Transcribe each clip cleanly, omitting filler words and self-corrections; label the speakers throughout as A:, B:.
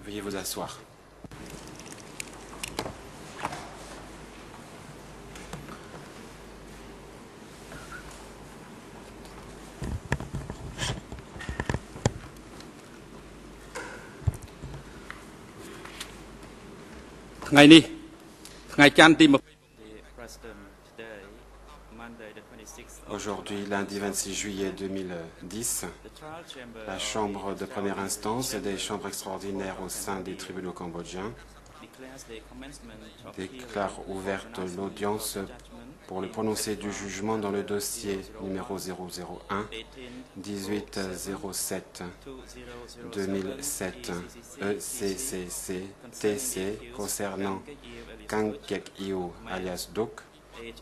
A: Veuillez vous asseoir. Aujourd'hui, lundi 26 juillet 2010, la Chambre de première instance et des chambres extraordinaires au sein des tribunaux cambodgiens déclare ouverte l'audience pour le prononcé du jugement dans le dossier numéro 001 1807 2007 ECCC TC concernant Kang Kek Iu alias Dok,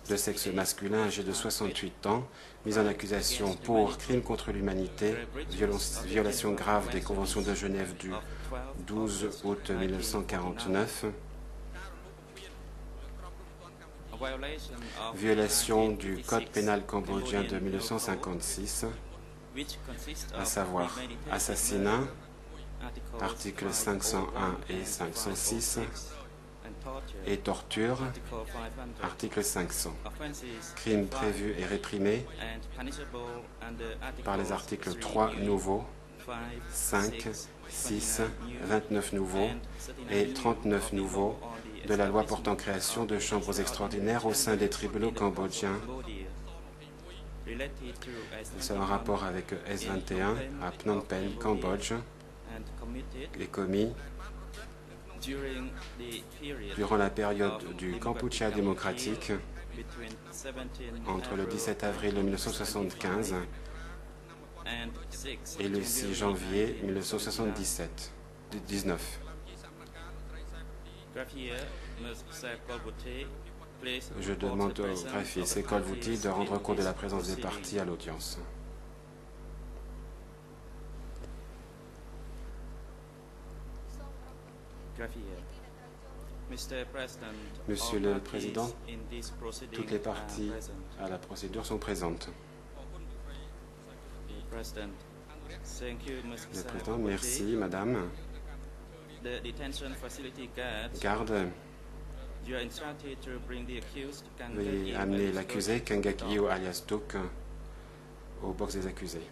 A: de sexe masculin âgé de 68 ans, mis en accusation pour crime contre l'humanité, violation grave des conventions de Genève du 12 août 1949, violation du Code pénal cambodgien de 1956, à savoir assassinat, articles 501 et 506, et torture, article 500. Crimes prévus et réprimés par les articles 3 nouveaux, 5, 6, 29 nouveaux et 39 nouveaux de la loi portant création de chambres extraordinaires au sein des tribunaux cambodgiens. C'est en rapport avec S21 à Phnom Penh, Cambodge, et commis durant la période du Kampuchea démocratique entre le 17 avril 1975 et le 6 janvier 1979. Je demande au greffier Sekol Vouti de rendre compte de la présence des parties à l'audience. Monsieur le Président, toutes les parties à la procédure sont présentes. Le Président, merci, Madame. Garde, veuillez amener l'accusé, Kang Kek Iu alias Dok, au box des accusés.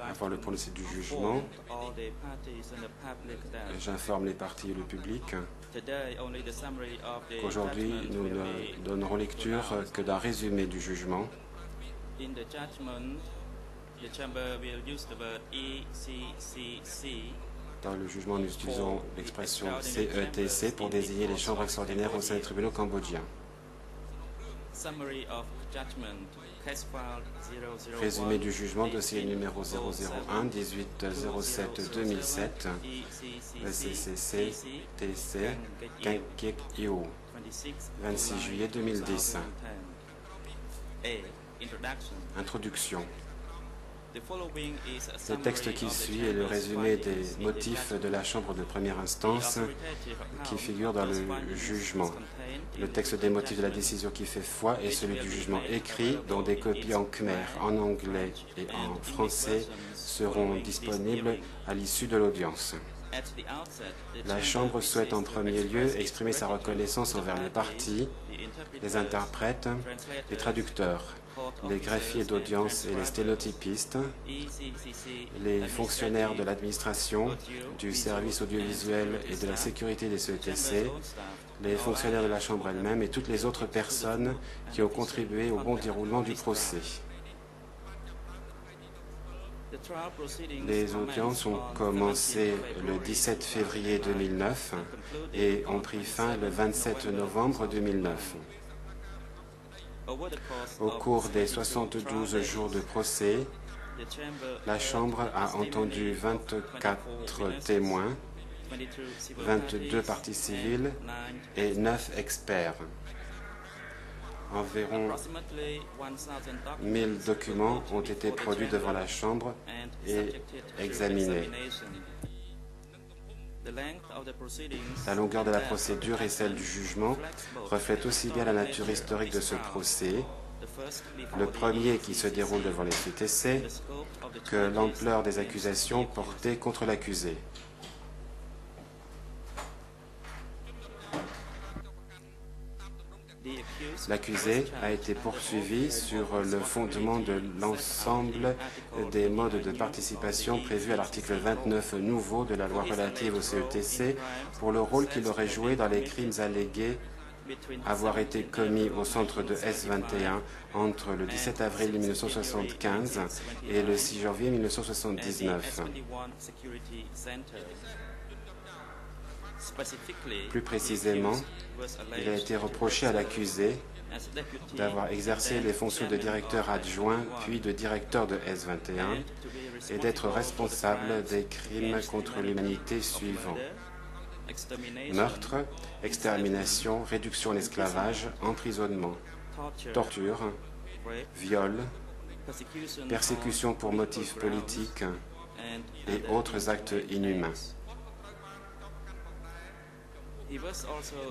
A: Avant le prononcé du jugement, j'informe les parties et le public qu'aujourd'hui nous ne donnerons lecture que d'un résumé du jugement. Dans le jugement, nous utilisons l'expression CETC pour désigner les chambres extraordinaires au sein des tribunaux cambodgiens. Résumé du jugement, dossier numéro 001 1807 2007 ECCC TC Kang Kek Iu 26 juillet 2010. Introduction. Le texte qui suit est le résumé des motifs de la Chambre de première instance qui figure dans le jugement. Le texte des motifs de la décision qui fait foi est celui du jugement écrit, dont des copies en khmer, en anglais et en français seront disponibles à l'issue de l'audience. La Chambre souhaite en premier lieu exprimer sa reconnaissance envers les parties, les interprètes, les traducteurs, les greffiers d'audience et les sténotypistes, les fonctionnaires de l'administration, du service audiovisuel et de la sécurité des CETC, les fonctionnaires de la Chambre elle-même et toutes les autres personnes qui ont contribué au bon déroulement du procès. Les audiences ont commencé le 17 février 2009 et ont pris fin le 27 novembre 2009. Au cours des 72 jours de procès, la Chambre a entendu 24 témoins, 22 parties civiles et 9 experts. Environ 1000 documents ont été produits devant la Chambre et examinés. La longueur de la procédure et celle du jugement reflètent aussi bien la nature historique de ce procès, le premier qui se déroule devant les CETC, que l'ampleur des accusations portées contre l'accusé. L'accusé a été poursuivi sur le fondement de l'ensemble des modes de participation prévus à l'article 29 nouveau de la loi relative au CETC pour le rôle qu'il aurait joué dans les crimes allégués avoir été commis au centre de S21 entre le 17 avril 1975 et le 6 janvier 1979. Plus précisément, il a été reproché à l'accusé d'avoir exercé les fonctions de directeur adjoint puis de directeur de S21 et d'être responsable des crimes contre l'humanité suivants: meurtre, extermination, réduction en esclavage, emprisonnement, torture, viol, persécution pour motifs politiques et autres actes inhumains.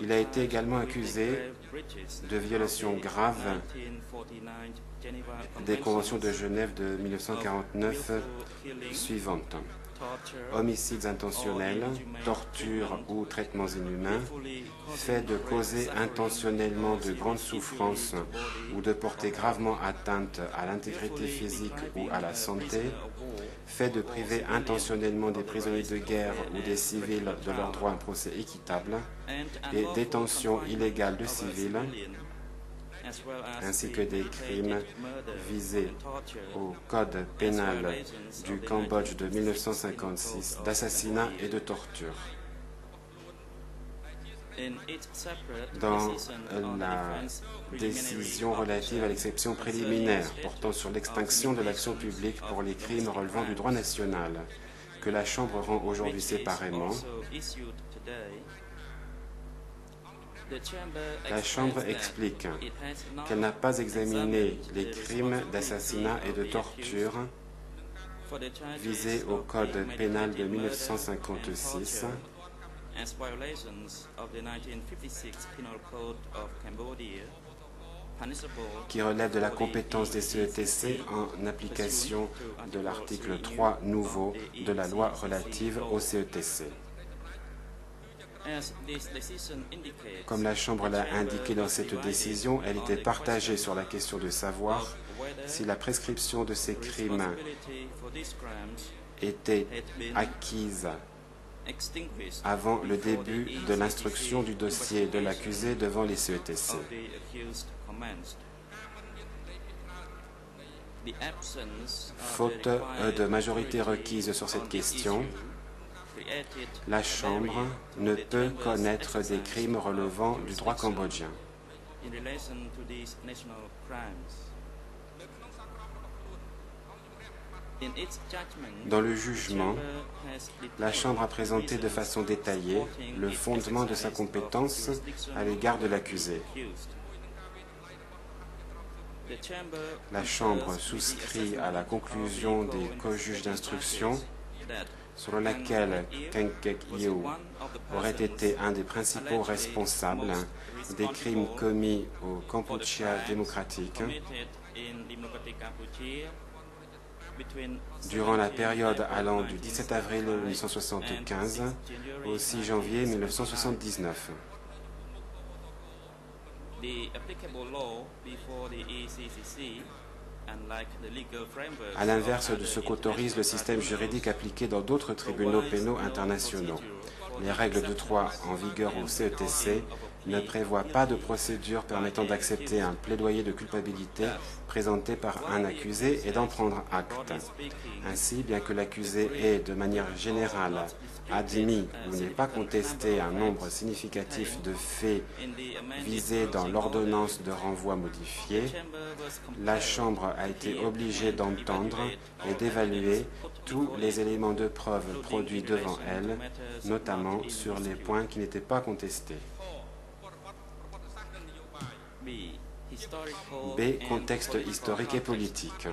A: Il a été également accusé de violations graves des conventions de Genève de 1949 suivantes: homicides intentionnels, torture ou traitements inhumains, fait de causer intentionnellement de grandes souffrances ou de porter gravement atteinte à l'intégrité physique ou à la santé, fait de priver intentionnellement des prisonniers de guerre ou des civils de leur droit à un procès équitable, et détention illégale de civils, ainsi que des crimes visés au Code pénal du Cambodge de 1956 d'assassinat et de torture. Dans la décision relative à l'exception préliminaire portant sur l'extinction de l'action publique pour les crimes relevant du droit national, que la Chambre rend aujourd'hui séparément, la Chambre explique qu'elle n'a pas examiné les crimes d'assassinat et de torture visés au Code pénal de 1956, qui relève de la compétence des CETC en application de l'article 3 nouveau de la loi relative au CETC. Comme la Chambre l'a indiqué dans cette décision, elle était partagée sur la question de savoir si la prescription de ces crimes était acquise avant le début de l'instruction du dossier de l'accusé devant les CETC. Faute de majorité requise sur cette question, la Chambre ne peut connaître des crimes relevant du droit cambodgien. Dans le jugement, la Chambre a présenté de façon détaillée le fondement de sa compétence à l'égard de l'accusé. La Chambre souscrit à la conclusion des co-juges d'instruction selon laquelle Keng Kek-yew aurait été un des principaux responsables des crimes commis au Kampuchea démocratique durant la période allant du 17 avril 1975 au 6 janvier 1979. À l'inverse de ce qu'autorise le système juridique appliqué dans d'autres tribunaux pénaux internationaux, les règles de droit en vigueur au CETC ne prévoit pas de procédure permettant d'accepter un plaidoyer de culpabilité présenté par un accusé et d'en prendre acte. Ainsi, bien que l'accusé ait, de manière générale, admis ou n'ait pas contesté un nombre significatif de faits visés dans l'ordonnance de renvoi modifiée, la Chambre a été obligée d'entendre et d'évaluer tous les éléments de preuve produits devant elle, notamment sur les points qui n'étaient pas contestés. B. Contexte historique et politique.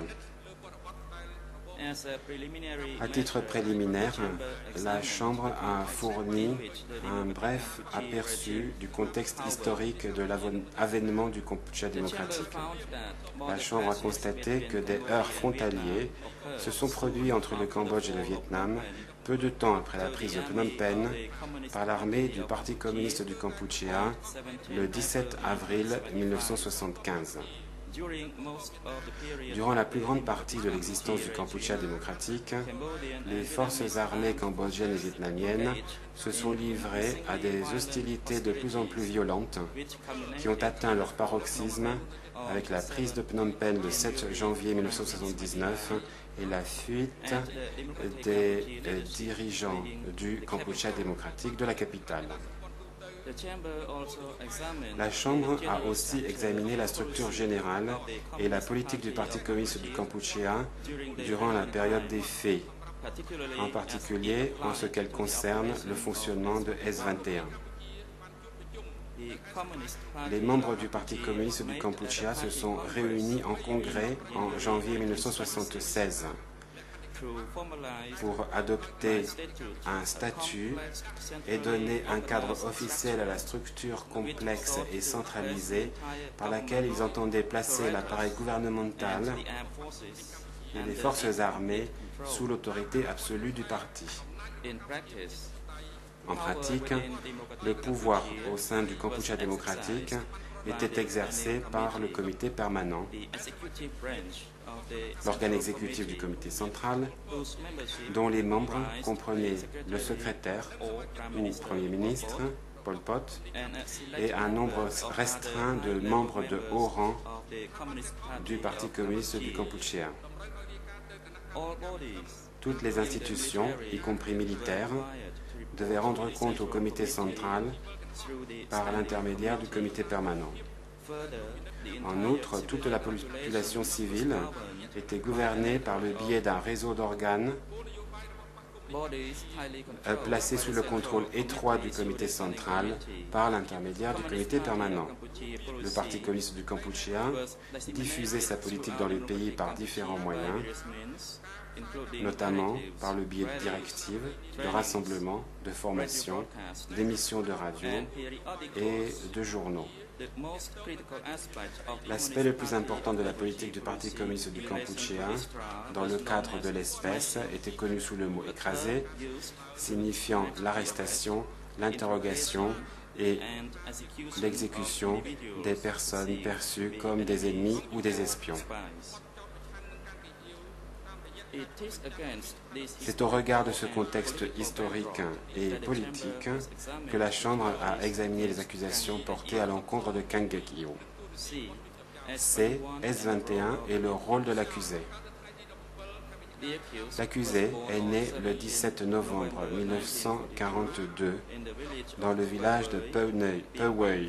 A: À titre préliminaire, la Chambre a fourni un bref aperçu du contexte historique de l'avènement du Kampuchea démocratique. La Chambre a constaté que des heurts frontaliers se sont produits entre le Cambodge et le Vietnam peu de temps après la prise de Phnom Penh par l'armée du Parti communiste du Kampuchea le 17 avril 1975. Durant la plus grande partie de l'existence du Kampuchea démocratique, les forces armées cambodgiennes et vietnamiennes se sont livrées à des hostilités de plus en plus violentes qui ont atteint leur paroxysme avec la prise de Phnom Penh le 7 janvier 1979 et la fuite des dirigeants du Kampuchea démocratique de la capitale. La Chambre a aussi examiné la structure générale et la politique du Parti communiste du Kampuchea durant la période des faits, en particulier en ce qu'elle concerne le fonctionnement de S21. Les membres du Parti communiste du Kampuchea se sont réunis en congrès en janvier 1976 pour adopter un statut et donner un cadre officiel à la structure complexe et centralisée par laquelle ils entendaient placer l'appareil gouvernemental et les forces armées sous l'autorité absolue du parti. En pratique, le pouvoir au sein du Kampuchea démocratique était exercé par le comité permanent, l'organe exécutif du comité central, dont les membres comprenaient le secrétaire ou Premier ministre, Pol Pot, et un nombre restreint de membres de haut rang du Parti communiste du Kampuchea. Toutes les institutions, y compris militaires, devaient rendre compte au comité central par l'intermédiaire du comité permanent. En outre, toute la population civile était gouvernée par le biais d'un réseau d'organes placés sous le contrôle étroit du comité central par l'intermédiaire du comité permanent. Le Parti communiste du Kampuchea diffusait sa politique dans le pays par différents moyens, notamment par le biais de directives, de rassemblements, de formations, d'émissions de radio et de journaux. L'aspect le plus important de la politique du Parti communiste du Kampuchea, dans le cadre de l'espèce, était connu sous le mot « écrasé », signifiant l'arrestation, l'interrogation et l'exécution des personnes perçues comme des ennemis ou des espions. C'est au regard de ce contexte historique et politique que la Chambre a examiné les accusations portées à l'encontre de Kang Geuk-yeol. C. S21 et le rôle de l'accusé. L'accusé est né le 17 novembre 1942 dans le village de Pewei,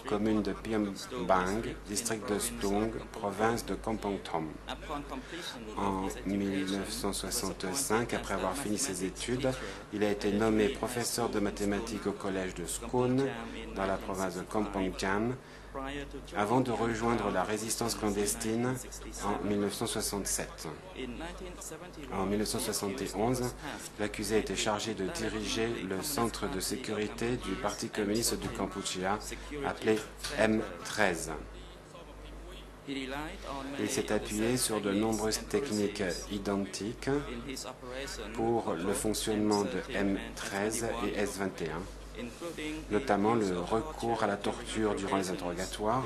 A: commune de Piam Bang, district de Stung, province de Kampong Thom. En 1965, après avoir fini ses études, il a été nommé professeur de mathématiques au collège de Skun, dans la province de Kampong Cham, avant de rejoindre la résistance clandestine en 1967. En 1971, l'accusé était chargé de diriger le centre de sécurité du Parti communiste du Kampuchea, appelé M13. Il s'est appuyé sur de nombreuses techniques identiques pour le fonctionnement de M13 et S21, notamment le recours à la torture durant les interrogatoires,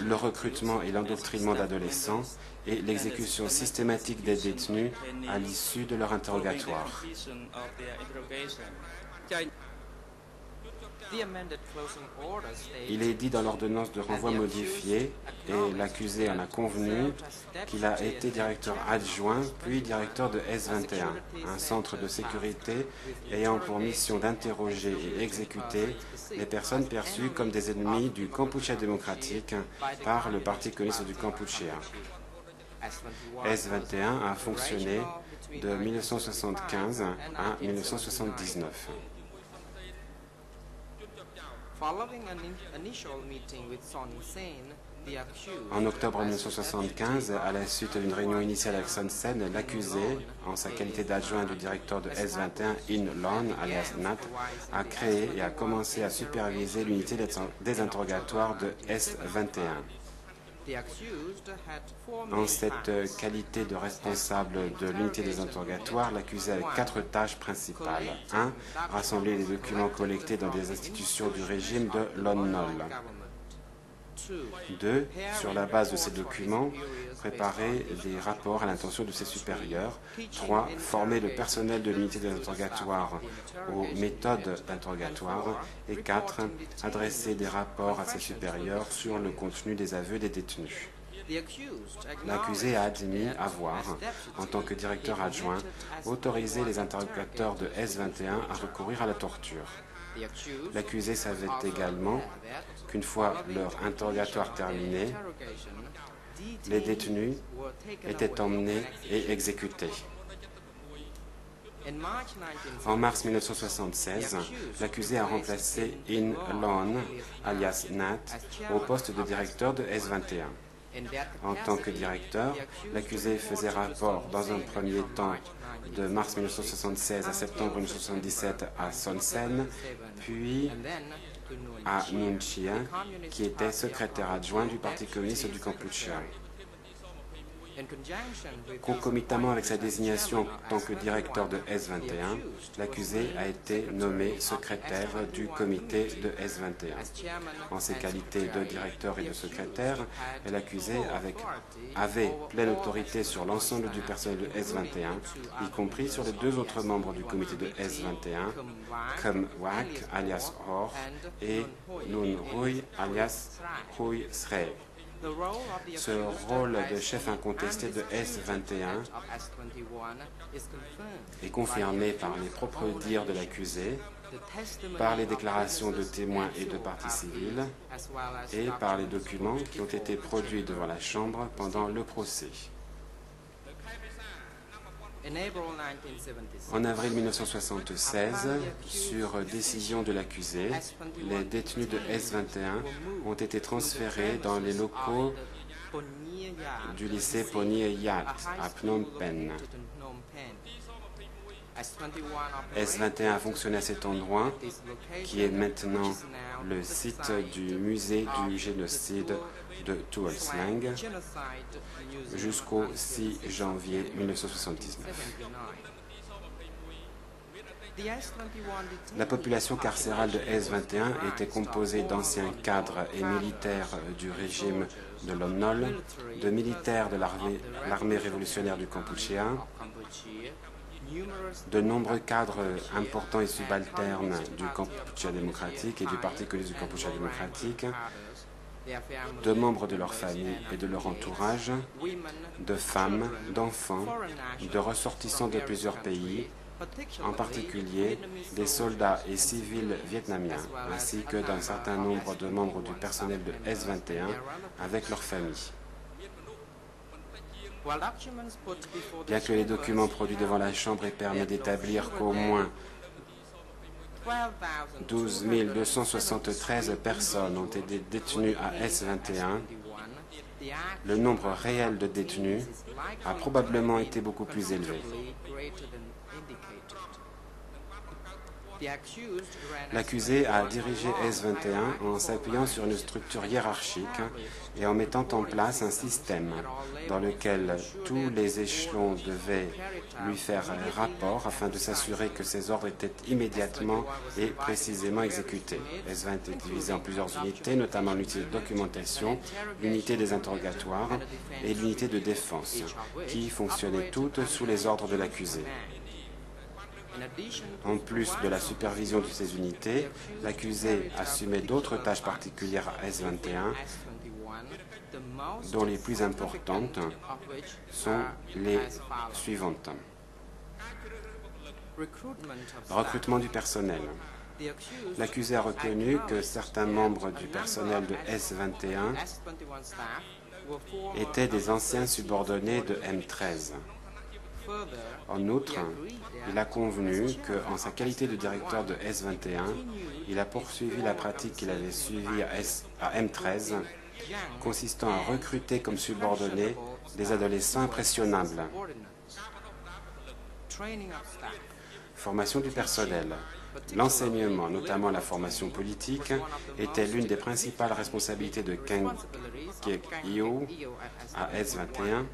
A: le recrutement et l'endoctrinement d'adolescents et l'exécution systématique des détenus à l'issue de leur interrogatoire. Il est dit dans l'ordonnance de renvoi modifiée, et l'accusé en a convenu, qu'il a été directeur adjoint, puis directeur de S21, un centre de sécurité ayant pour mission d'interroger et exécuter les personnes perçues comme des ennemis du Kampuchea démocratique par le Parti communiste du Kampuchea. S21 a fonctionné de 1975 à 1979. En octobre 1975, à la suite d'une réunion initiale avec Son Sen, l'accusé, en sa qualité d'adjoint du directeur de S21, In Lon, alias Nat, a créé et a commencé à superviser l'unité des interrogatoires de S21. En cette qualité de responsable de l'unité des interrogatoires, l'accusé avait 4 tâches principales. 1. Rassembler les documents collectés dans des institutions du régime de Lon Nol. 2. Sur la base de ces documents, préparer des rapports à l'intention de ses supérieurs. 3. Former le personnel de l'unité des interrogatoires aux méthodes d'interrogatoire. Et 4. Adresser des rapports à ses supérieurs sur le contenu des aveux des détenus. L'accusé a admis avoir, en tant que directeur adjoint, autorisé les interrogateurs de S21 à recourir à la torture. L'accusé savait également qu'une fois leur interrogatoire terminé, les détenus étaient emmenés et exécutés. En mars 1976, l'accusé a remplacé In Lon, alias Nat, au poste de directeur de S21. En tant que directeur, l'accusé faisait rapport dans un premier temps de mars 1976 à septembre 1977 à Son Sen, puis à Nun Chea, qui était secrétaire adjoint du Parti communiste du Kampuchea. Concomitamment avec sa désignation en tant que directeur de S21, l'accusé a été nommé secrétaire du comité de S21. En ses qualités de directeur et de secrétaire, l'accusé avait pleine autorité sur l'ensemble du personnel de S21, y compris sur les 2 autres membres du comité de S21, comme Wak, alias Hor, et Nun Hui, alias Hui Srey. Ce rôle de chef incontesté de S21 est confirmé par les propres dires de l'accusé, par les déclarations de témoins et de parties civiles, et par les documents qui ont été produits devant la Chambre pendant le procès. En avril 1976, sur décision de l'accusé, les détenus de S21 ont été transférés dans les locaux du lycée Ponieyat à Phnom Penh. S21 a fonctionné à cet endroit, qui est maintenant le site du musée du génocide de Tuol Sleng, jusqu'au 6 janvier 1979. La population carcérale de S21 était composée d'anciens cadres et militaires du régime de Lon Nol, de militaires de l'armée révolutionnaire du Kampuchea, de nombreux cadres importants et subalternes du Kampuchea démocratique et du Parti communiste du Kampuchea démocratique, de membres de leur famille et de leur entourage, de femmes, d'enfants, de ressortissants de plusieurs pays, en particulier des soldats et civils vietnamiens, ainsi que d'un certain nombre de membres du personnel de S21 avec leurs familles. Bien que les documents produits devant la Chambre aient permis d'établir qu'au moins 12 273 personnes ont été détenues à S21, le nombre réel de détenus a probablement été beaucoup plus élevé. L'accusé a dirigé S21 en s'appuyant sur une structure hiérarchique et en mettant en place un système dans lequel tous les échelons devaient lui faire rapport afin de s'assurer que ses ordres étaient immédiatement et précisément exécutés. S20 est divisé en plusieurs unités, notamment l'unité de documentation, l'unité des interrogatoires et l'unité de défense, qui fonctionnaient toutes sous les ordres de l'accusé. En plus de la supervision de ces unités, l'accusé assumait d'autres tâches particulières à S21, dont les plus importantes sont les suivantes. Recrutement du personnel. L'accusé a reconnu que certains membres du personnel de S21 étaient des anciens subordonnés de M13. En outre, il a convenu qu'en sa qualité de directeur de S21, il a poursuivi la pratique qu'il avait suivie à M13, consistant à recruter comme subordonnés des adolescents impressionnables. Formation du personnel. L'enseignement, notamment la formation politique, était l'une des principales responsabilités de Kang Kek-yew à S21,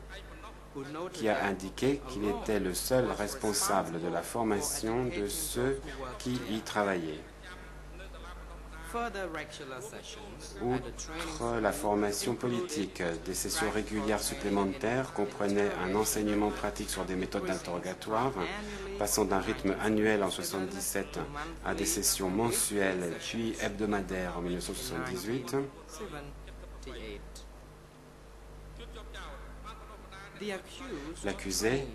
A: qui a indiqué qu'il était le seul responsable de la formation de ceux qui y travaillaient. Outre la formation politique, des sessions régulières supplémentaires comprenaient un enseignement pratique sur des méthodes d'interrogatoire, passant d'un rythme annuel en 1977 à des sessions mensuelles puis hebdomadaires en 1978. L'accusé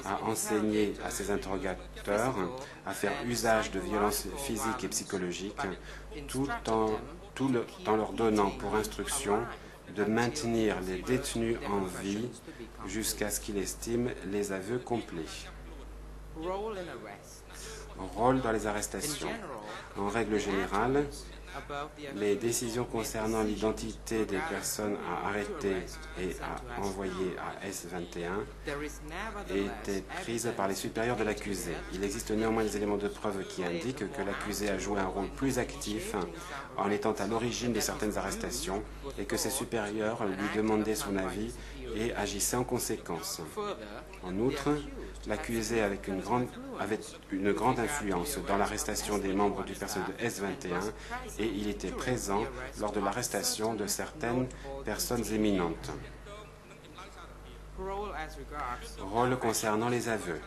A: a enseigné à ses interrogateurs à faire usage de violences physiques et psychologiques tout en leur donnant pour instruction de maintenir les détenus en vie jusqu'à ce qu'il estime les aveux complets. Rôle dans les arrestations. En règle générale, les décisions concernant l'identité des personnes à arrêter et à envoyer à S21 étaient prises par les supérieurs de l'accusé. Il existe néanmoins des éléments de preuve qui indiquent que l'accusé a joué un rôle plus actif en étant à l'origine de certaines arrestations et que ses supérieurs lui demandaient son avis et agissaient en conséquence. En outre, l'accusé avait une grande influence dans l'arrestation des membres du personnel de S21 et il était présent lors de l'arrestation de certaines personnes éminentes. Rôle concernant les aveux.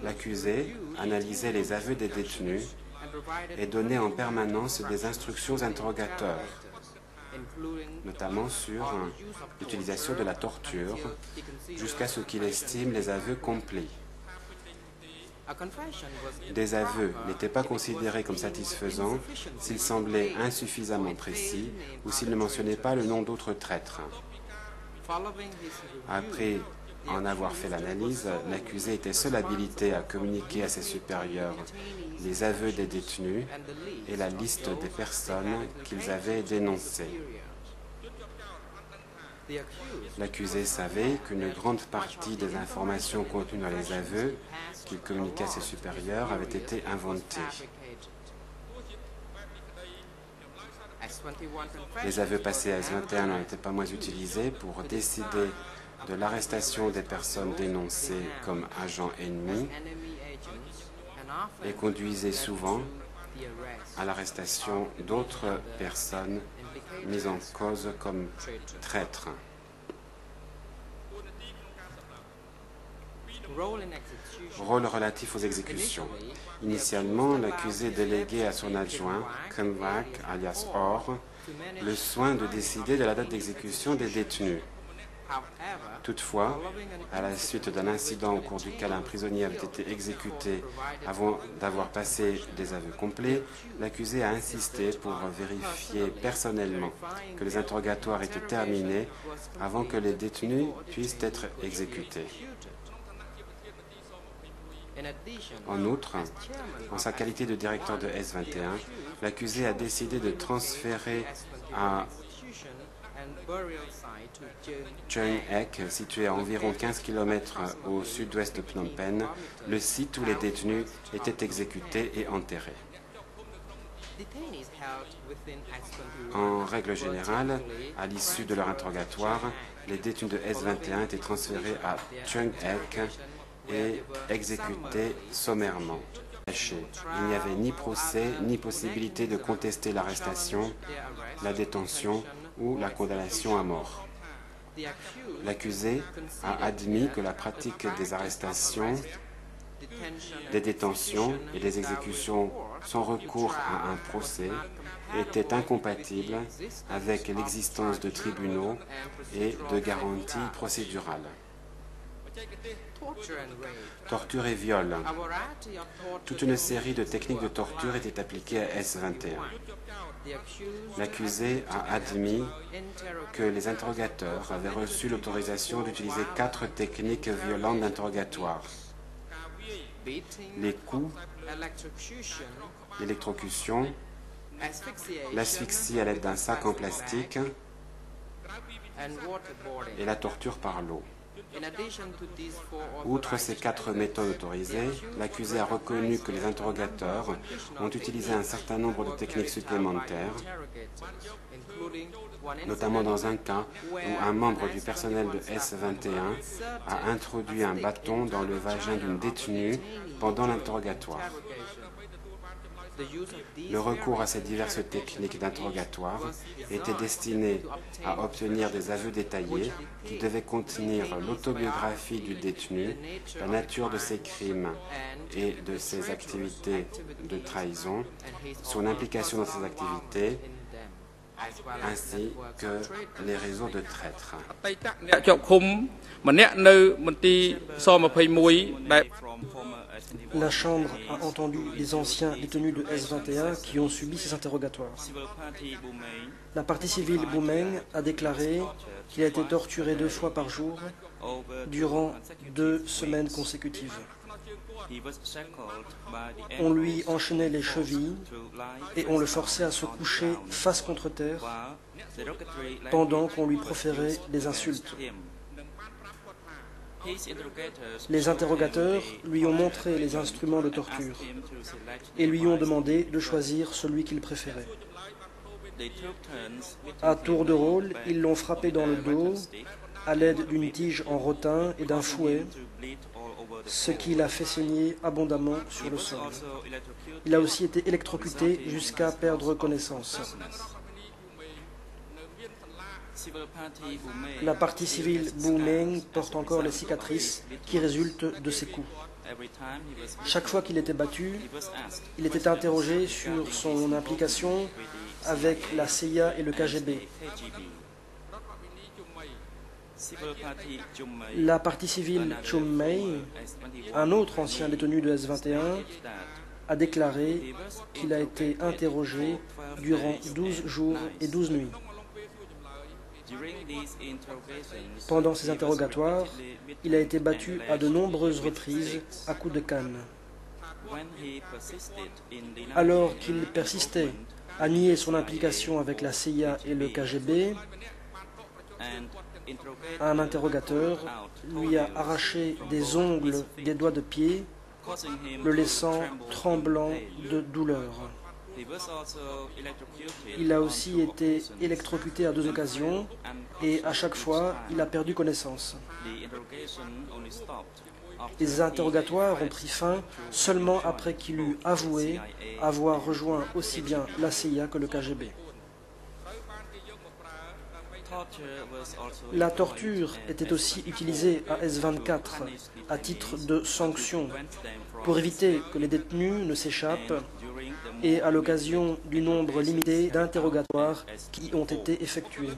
A: L'accusé analysait les aveux des détenus et donnait en permanence des instructions interrogatoires, notamment sur l'utilisation de la torture, jusqu'à ce qu'il estime les aveux complets. Des aveux n'étaient pas considérés comme satisfaisants s'ils semblaient insuffisamment précis ou s'ils ne mentionnaient pas le nom d'autres traîtres. Après en avoir fait l'analyse, l'accusé était seul habilité à communiquer à ses supérieurs les aveux des détenus et la liste des personnes qu'ils avaient dénoncées. L'accusé savait qu'une grande partie des informations contenues dans les aveux qu'il communiquait à ses supérieurs avaient été inventées. Les aveux passés à S21 n'en étaient pas moins utilisés pour décider de l'arrestation des personnes dénoncées comme agents ennemis et conduisaient souvent à l'arrestation d'autres personnes mises en cause comme traîtres. Rôle relatif aux exécutions. Initialement, l'accusé déléguait à son adjoint, Kumwak, alias Orr, le soin de décider de la date d'exécution des détenus. Toutefois, à la suite d'un incident au cours duquel un prisonnier avait été exécuté avant d'avoir passé des aveux complets, l'accusé a insisté pour vérifier personnellement que les interrogatoires étaient terminés avant que les détenus puissent être exécutés. En outre, en sa qualité de directeur de S21, l'accusé a décidé de transférer à Cheung Ek, situé à environ 15 km au sud-ouest de Phnom Penh, le site où les détenus étaient exécutés et enterrés. En règle générale, à l'issue de leur interrogatoire, les détenus de S21 étaient transférés à Cheung Ek et exécutés sommairement. Il n'y avait ni procès, ni possibilité de contester l'arrestation, la détention ou la condamnation à mort. L'accusé a admis que la pratique des arrestations des détentions et des exécutions sans recours à un procès étaient incompatibles avec l'existence de tribunaux et de garanties procédurales. Torture et viol. Toute une série de techniques de torture étaient appliquées à S21. L'accusé a admis que les interrogateurs avaient reçu l'autorisation d'utiliser 4 techniques violentes d'interrogatoire: les coups, l'électrocution, l'asphyxie à l'aide d'un sac en plastique et la torture par l'eau. Outre ces 4 méthodes autorisées, l'accusé a reconnu que les interrogateurs ont utilisé un certain nombre de techniques supplémentaires, notamment dans un cas où un membre du personnel de S21 a introduit un bâton dans le vagin d'une détenue pendant l'interrogatoire. Le recours à ces diverses techniques d'interrogatoire était destiné à obtenir des aveux détaillés qui devaient contenir l'autobiographie du détenu, la nature de ses crimes et de ses activités de trahison, son implication dans ces activités, ainsi que les réseaux de traîtres.
B: La Chambre a entendu les anciens détenus de S21 qui ont subi ces interrogatoires. La partie civile Boumeng a déclaré qu'il a été torturé 2 fois par jour durant 2 semaines consécutives. On lui enchaînait les chevilles et on le forçait à se coucher face contre terre pendant qu'on lui proférait des insultes. Les interrogateurs lui ont montré les instruments de torture et lui ont demandé de choisir celui qu'il préférait. À tour de rôle, ils l'ont frappé dans le dos à l'aide d'une tige en rotin et d'un fouet, ce qui l'a fait saigner abondamment sur le sol. Il a aussi été électrocuté jusqu'à perdre connaissance. La partie civile Boumeng porte encore les cicatrices qui résultent de ces coups. Chaque fois qu'il était battu, il était interrogé sur son implication avec la CIA et le KGB. La partie civile Chum Mei, un autre ancien détenu de S21, a déclaré qu'il a été interrogé durant 12 jours et 12 nuits. Pendant ces interrogatoires, il a été battu à de nombreuses reprises à coups de canne. Alors qu'il persistait à nier son implication avec la CIA et le KGB, un interrogateur lui a arraché des ongles des doigts de pied, le laissant tremblant de douleur. Il a aussi été électrocuté à 2 occasions et à chaque fois, il a perdu connaissance. Les interrogatoires ont pris fin seulement après qu'il eut avoué avoir rejoint aussi bien la CIA que le KGB. La torture était aussi utilisée à S24 à titre de sanction pour éviter que les détenus ne s'échappent et à l'occasion du nombre limité d'interrogatoires qui ont été effectués.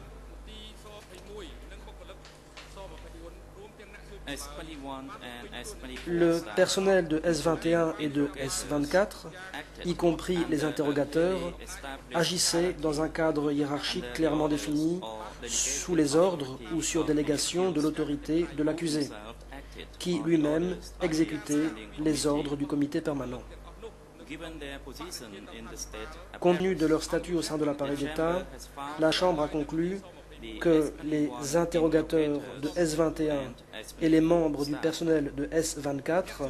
B: Le personnel de S21 et de S24, y compris les interrogateurs, agissait dans un cadre hiérarchique clairement défini, sous les ordres ou sur délégation de l'autorité de l'accusé, qui lui-même exécutait les ordres du comité permanent. Compte tenu de leur statut au sein de l'appareil d'État, la Chambre a conclu que les interrogateurs de S21 et les membres du personnel de S24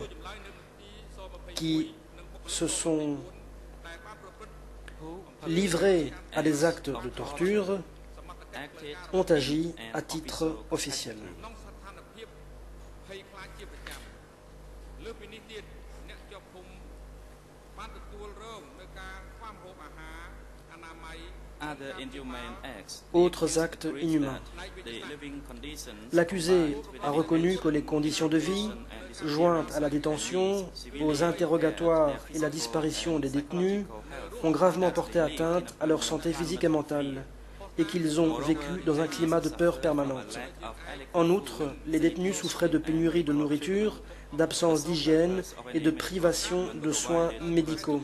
B: qui se sont livrés à des actes de torture ont agi à titre officiel. Autres actes inhumains. L'accusé a reconnu que les conditions de vie, jointes à la détention, aux interrogatoires et la disparition des détenus, ont gravement porté atteinte à leur santé physique et mentale, et qu'ils ont vécu dans un climat de peur permanente. En outre, les détenus souffraient de pénurie de nourriture, d'absence d'hygiène et de privation de soins médicaux.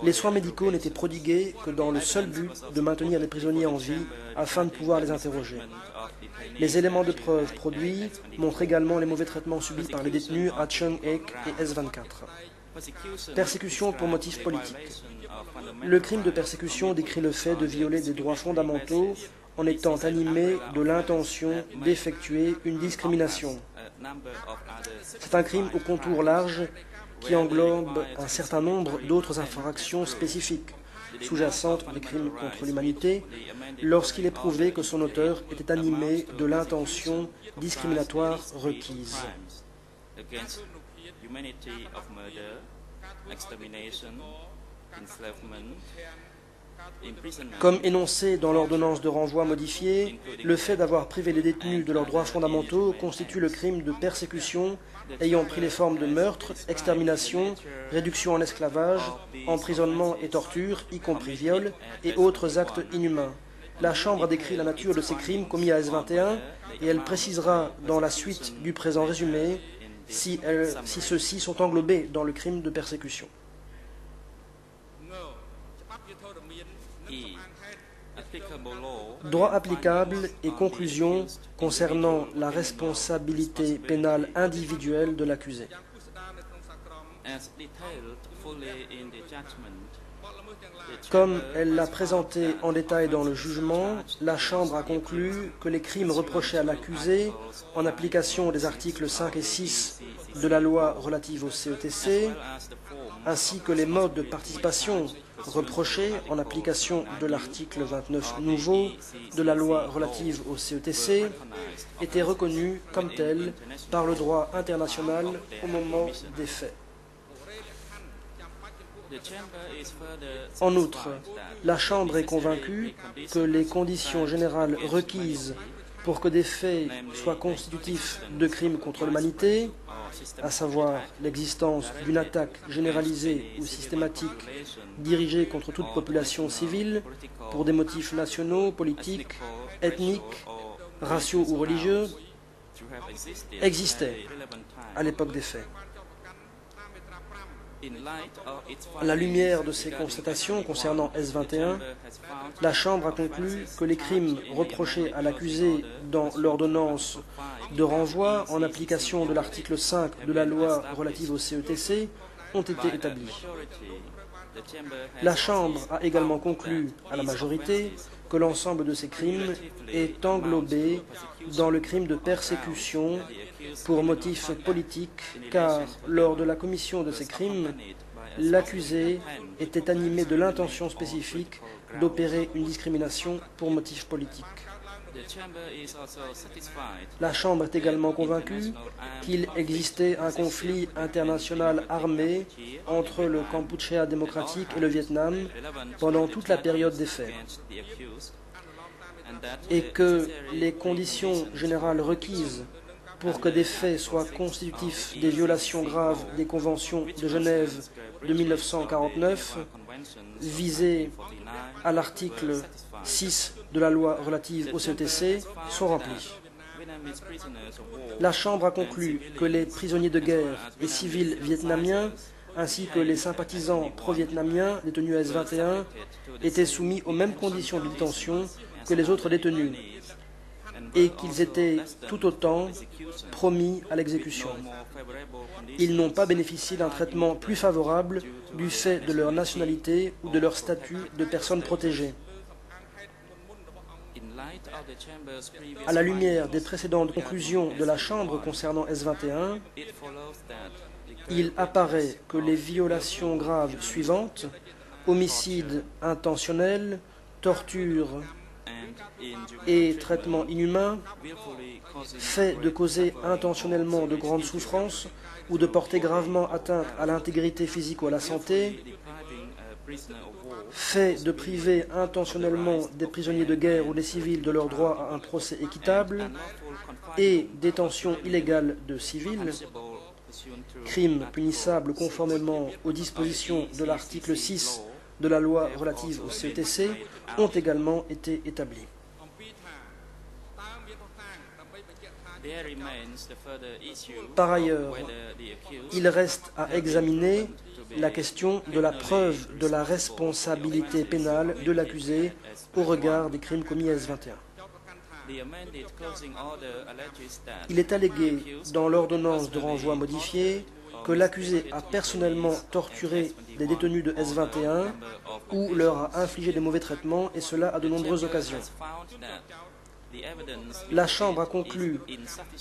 B: Les soins médicaux n'étaient prodigués que dans le seul but de maintenir les prisonniers en vie afin de pouvoir les interroger. Les éléments de preuve produits montrent également les mauvais traitements subis par les détenus à Chung Ek et S24. Persécution pour motifs politiques. Le crime de persécution décrit le fait de violer des droits fondamentaux en étant animé de l'intention d'effectuer une discrimination. C'est un crime au contour large qui englobe un certain nombre d'autres infractions spécifiques, sous-jacentes des crimes contre l'humanité, lorsqu'il est prouvé que son auteur était animé de l'intention discriminatoire requise. Comme énoncé dans l'ordonnance de renvoi modifiée, le fait d'avoir privé les détenus de leurs droits fondamentaux constitue le crime de persécution ayant pris les formes de meurtre, extermination, réduction en esclavage, emprisonnement et torture, y compris viol, et autres actes inhumains. La Chambre a décrit la nature de ces crimes commis à S21 et elle précisera dans la suite du présent résumé si ceux-ci sont englobés dans le crime de persécution. Droit applicable et conclusion concernant la responsabilité pénale individuelle de l'accusé. Comme elle l'a présenté en détail dans le jugement, la Chambre a conclu que les crimes reprochés à l'accusé, en application des articles 5 et 6 de la loi relative au CETC, ainsi que les modes de participation reprochés en application de l'article 29 nouveau de la loi relative au CETC, étaient reconnus comme tels par le droit international au moment des faits. En outre, la Chambre est convaincue que les conditions générales requises pour que des faits soient constitutifs de crimes contre l'humanité, à savoir l'existence d'une attaque généralisée ou systématique dirigée contre toute population civile pour des motifs nationaux, politiques, ethniques, raciaux ou religieux, existaient à l'époque des faits. À la lumière de ces constatations concernant S21, la Chambre a conclu que les crimes reprochés à l'accusé dans l'ordonnance de renvoi en application de l'article 5 de la loi relative au CETC ont été établis. La Chambre a également conclu à la majorité que l'ensemble de ces crimes est englobé dans le crime de persécution pour motif politique, car lors de la commission de ces crimes, l'accusé était animé de l'intention spécifique d'opérer une discrimination pour motif politique. La Chambre est également convaincue qu'il existait un conflit international armé entre le Kampuchea démocratique et le Vietnam pendant toute la période des faits, et que les conditions générales requises pour que des faits soient constitutifs des violations graves des conventions de Genève de 1949, visées à l'article 6 de la loi relative au CETC, sont remplies. La Chambre a conclu que les prisonniers de guerre et civils vietnamiens, ainsi que les sympathisants pro-vietnamiens détenus à S21, étaient soumis aux mêmes conditions de détention que les autres détenus, et qu'ils étaient tout autant promis à l'exécution. Ils n'ont pas bénéficié d'un traitement plus favorable du fait de leur nationalité ou de leur statut de personnes protégées. À la lumière des précédentes conclusions de la Chambre concernant S21, il apparaît que les violations graves suivantes, homicide intentionnel, torture et traitement inhumain, fait de causer intentionnellement de grandes souffrances ou de porter gravement atteinte à l'intégrité physique ou à la santé, fait de priver intentionnellement des prisonniers de guerre ou des civils de leur droit à un procès équitable et détention illégale de civils, crime punissable conformément aux dispositions de l'article 6 de la loi relative au CETC, ont également été établis. Par ailleurs, il reste à examiner la question de la preuve de la responsabilité pénale de l'accusé au regard des crimes commis à S21. Il est allégué dans l'ordonnance de renvoi modifiée que l'accusé a personnellement torturé des détenus de S21 ou leur a infligé des mauvais traitements, et cela à de nombreuses occasions. La Chambre a conclu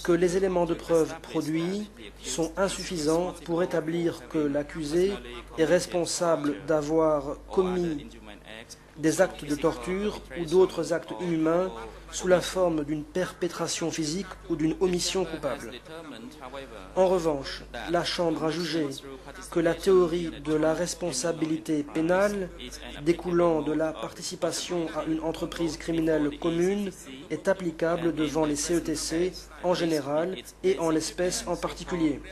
B: que les éléments de preuve produits sont insuffisants pour établir que l'accusé est responsable d'avoir commis des actes de torture ou d'autres actes inhumains sous la forme d'une perpétration physique ou d'une omission coupable. En revanche, la Chambre a jugé que la théorie de la responsabilité pénale découlant de la participation à une entreprise criminelle commune est applicable devant les CETC en général et en l'espèce en particulier,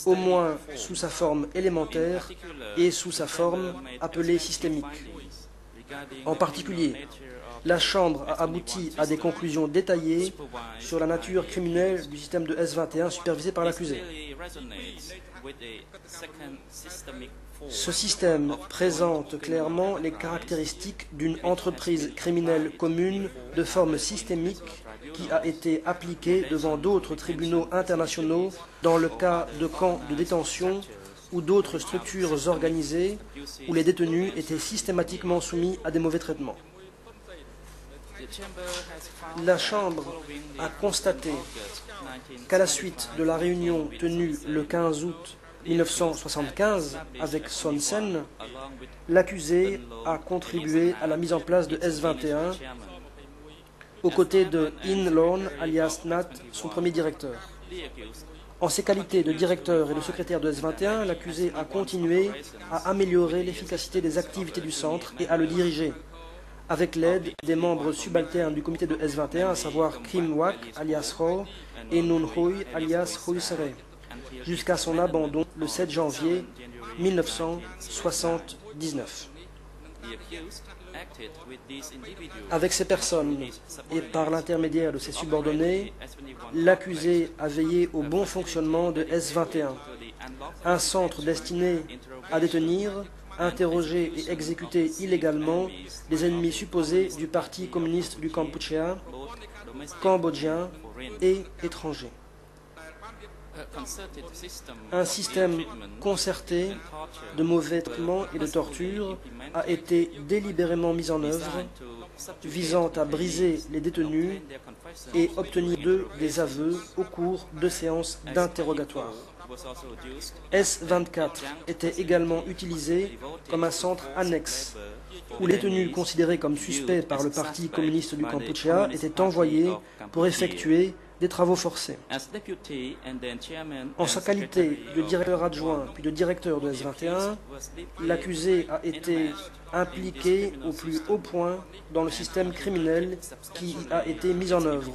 B: au moins sous sa forme élémentaire et sous sa forme appelée systémique. En particulier, la Chambre a abouti à des conclusions détaillées sur la nature criminelle du système de S21 supervisé par l'accusé. Ce système présente clairement les caractéristiques d'une entreprise criminelle commune de forme systémique qui a été appliquée devant d'autres tribunaux internationaux dans le cas de camps de détention ou d'autres structures organisées où les détenus étaient systématiquement soumis à des mauvais traitements. La Chambre a constaté qu'à la suite de la réunion tenue le 15 août 1975 avec Son Sen, l'accusé a contribué à la mise en place de S21 aux côtés de In Lorn alias Nat, son premier directeur. En ses qualités de directeur et de secrétaire de S21, l'accusé a continué à améliorer l'efficacité des activités du centre et à le diriger, avec l'aide des membres subalternes du comité de S21, à savoir Kim Wak alias Ho et Nun Hui alias Hui Sere, jusqu'à son abandon le 7 janvier 1979. Avec ces personnes et par l'intermédiaire de ses subordonnés, l'accusé a veillé au bon fonctionnement de S21, un centre destiné à détenir, interroger et exécuter illégalement les ennemis supposés du Parti communiste du Kampuchea, cambodgien et étranger. Un système concerté de mauvais traitements et de torture a été délibérément mis en œuvre, visant à briser les détenus et obtenir d'eux des aveux au cours de séances d'interrogatoire. S24 était également utilisé comme un centre annexe, où les détenus considérés comme suspects par le Parti communiste du Kampuchea étaient envoyés pour effectuer des travaux forcés. En sa qualité de directeur adjoint puis de directeur de S21, l'accusé a été impliqué au plus haut point dans le système criminel qui a été mis en œuvre,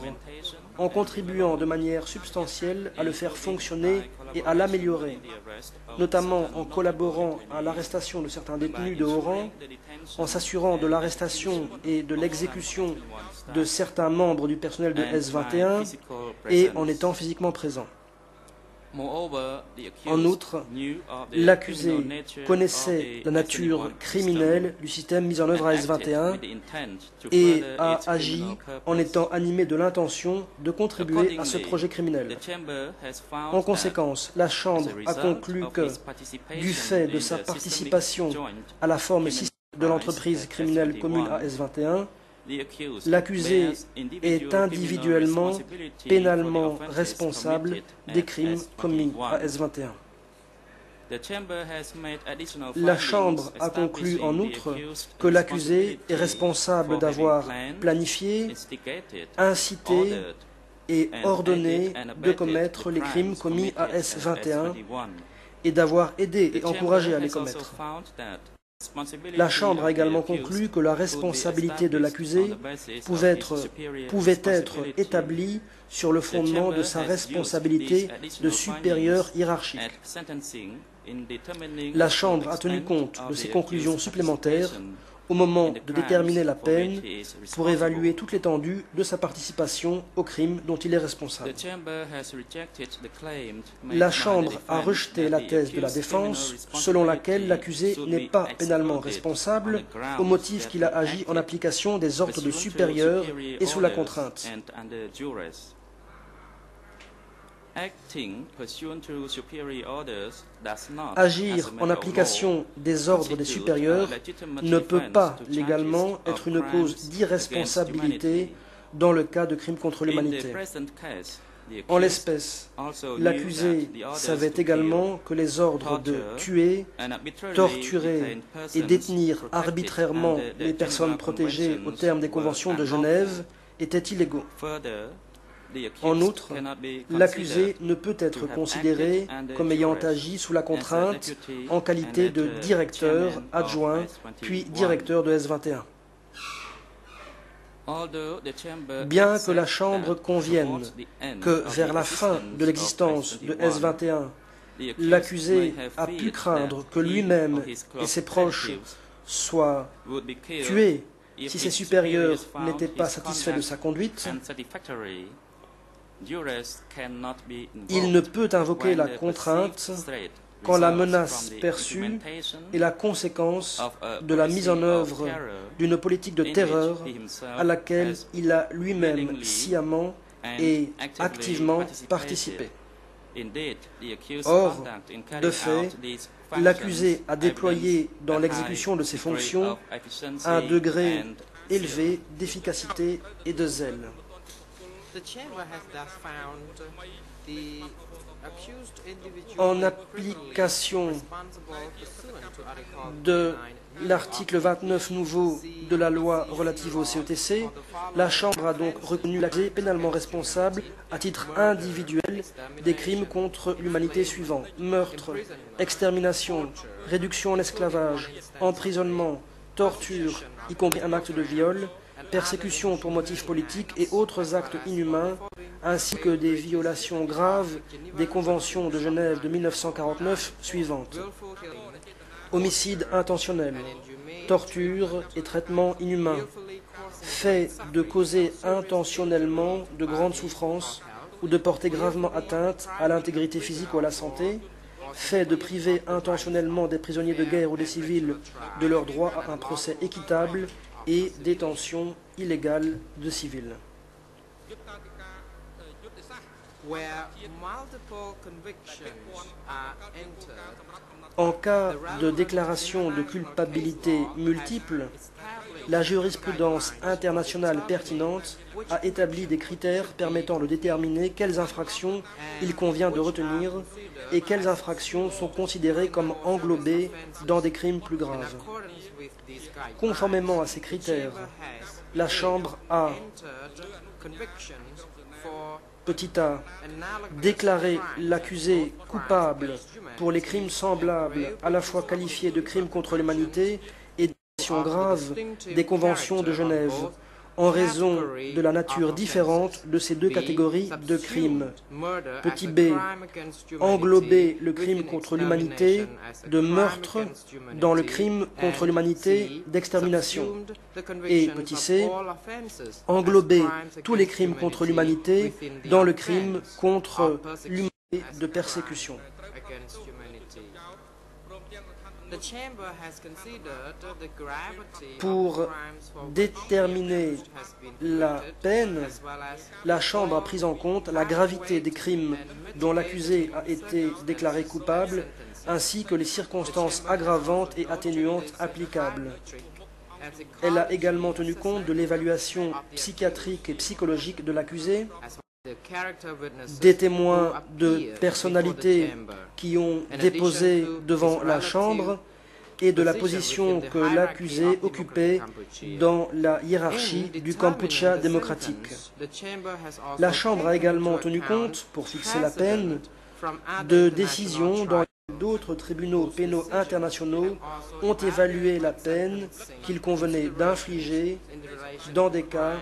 B: en contribuant de manière substantielle à le faire fonctionner et à l'améliorer, notamment en collaborant à l'arrestation de certains détenus de haut rang, en s'assurant de l'arrestation et de l'exécution de certains membres du personnel de S21 et en étant physiquement présent. En outre, l'accusé connaissait la nature criminelle du système mis en œuvre à S21 et a agi en étant animé de l'intention de contribuer à ce projet criminel. En conséquence, la Chambre a conclu que, du fait de sa participation à la forme systémique de l'entreprise criminelle commune à S21, l'accusé est individuellement, pénalement responsable des crimes commis à S21. La Chambre a conclu en outre que l'accusé est responsable d'avoir planifié, incité et ordonné de commettre les crimes commis à S21 et d'avoir aidé et encouragé à les commettre. La Chambre a également conclu que la responsabilité de l'accusé pouvait être établie sur le fondement de sa responsabilité de supérieur hiérarchique. La Chambre a tenu compte de ces conclusions supplémentaires au moment de déterminer la peine pour évaluer toute l'étendue de sa participation au crime dont il est responsable. La Chambre a rejeté la thèse de la défense selon laquelle l'accusé n'est pas pénalement responsable au motif qu'il a agi en application des ordres de supérieur et sous la contrainte. Agir en application des ordres des supérieurs ne peut pas légalement être une cause d'irresponsabilité dans le cas de crimes contre l'humanité. En l'espèce, l'accusé savait également que les ordres de tuer, torturer et détenir arbitrairement les personnes protégées au terme des conventions de Genève étaient illégaux. En outre, l'accusé ne peut être considéré comme ayant agi sous la contrainte en qualité de directeur adjoint, puis directeur de S21. Bien que la Chambre convienne que vers la fin de l'existence de S21, l'accusé a pu craindre que lui-même et ses proches soient tués si ses supérieurs n'étaient pas satisfaits de sa conduite, il ne peut invoquer la contrainte quand la menace perçue est la conséquence de la mise en œuvre d'une politique de terreur à laquelle il a lui-même sciemment et activement participé. Or, de fait, l'accusé a déployé dans l'exécution de ses fonctions un degré élevé d'efficacité et de zèle. En application de l'article 29 nouveau de la loi relative au CETC, la Chambre a donc reconnu l'accusé pénalement responsable à titre individuel des crimes contre l'humanité suivants: meurtre, extermination, réduction en esclavage, emprisonnement, torture, y compris un acte de viol, persécution pour motifs politiques et autres actes inhumains, ainsi que des violations graves des conventions de Genève de 1949 suivantes: homicide intentionnel, torture et traitement inhumain, fait de causer intentionnellement de grandes souffrances ou de porter gravement atteinte à l'intégrité physique ou à la santé, fait de priver intentionnellement des prisonniers de guerre ou des civils de leur droit à un procès équitable et détention illégale de civils. En cas de déclaration de culpabilité multiple, la jurisprudence internationale pertinente a établi des critères permettant de déterminer quelles infractions il convient de retenir et quelles infractions sont considérées comme englobées dans des crimes plus graves. Conformément à ces critères, la Chambre a, petit a, déclaré l'accusé coupable pour les crimes semblables à la fois qualifiés de crimes contre l'humanité et d'actions graves des conventions de Genève, en raison de la nature différente de ces deux catégories de crimes. Petit b, englober le crime contre l'humanité de meurtre dans le crime contre l'humanité d'extermination. Et petit c, englober tous les crimes contre l'humanité dans le crime contre l'humanité de persécution. Pour déterminer la peine, la Chambre a pris en compte la gravité des crimes dont l'accusé a été déclaré coupable, ainsi que les circonstances aggravantes et atténuantes applicables. Elle a également tenu compte de l'évaluation psychiatrique et psychologique de l'accusé, des témoins de personnalités qui ont déposé devant la Chambre et de la position que l'accusé occupait dans la hiérarchie du Kampuchea démocratique. La Chambre a également tenu compte, pour fixer la peine, de décisions dans d'autres tribunaux pénaux internationaux ont évalué la peine qu'il convenait d'infliger dans des cas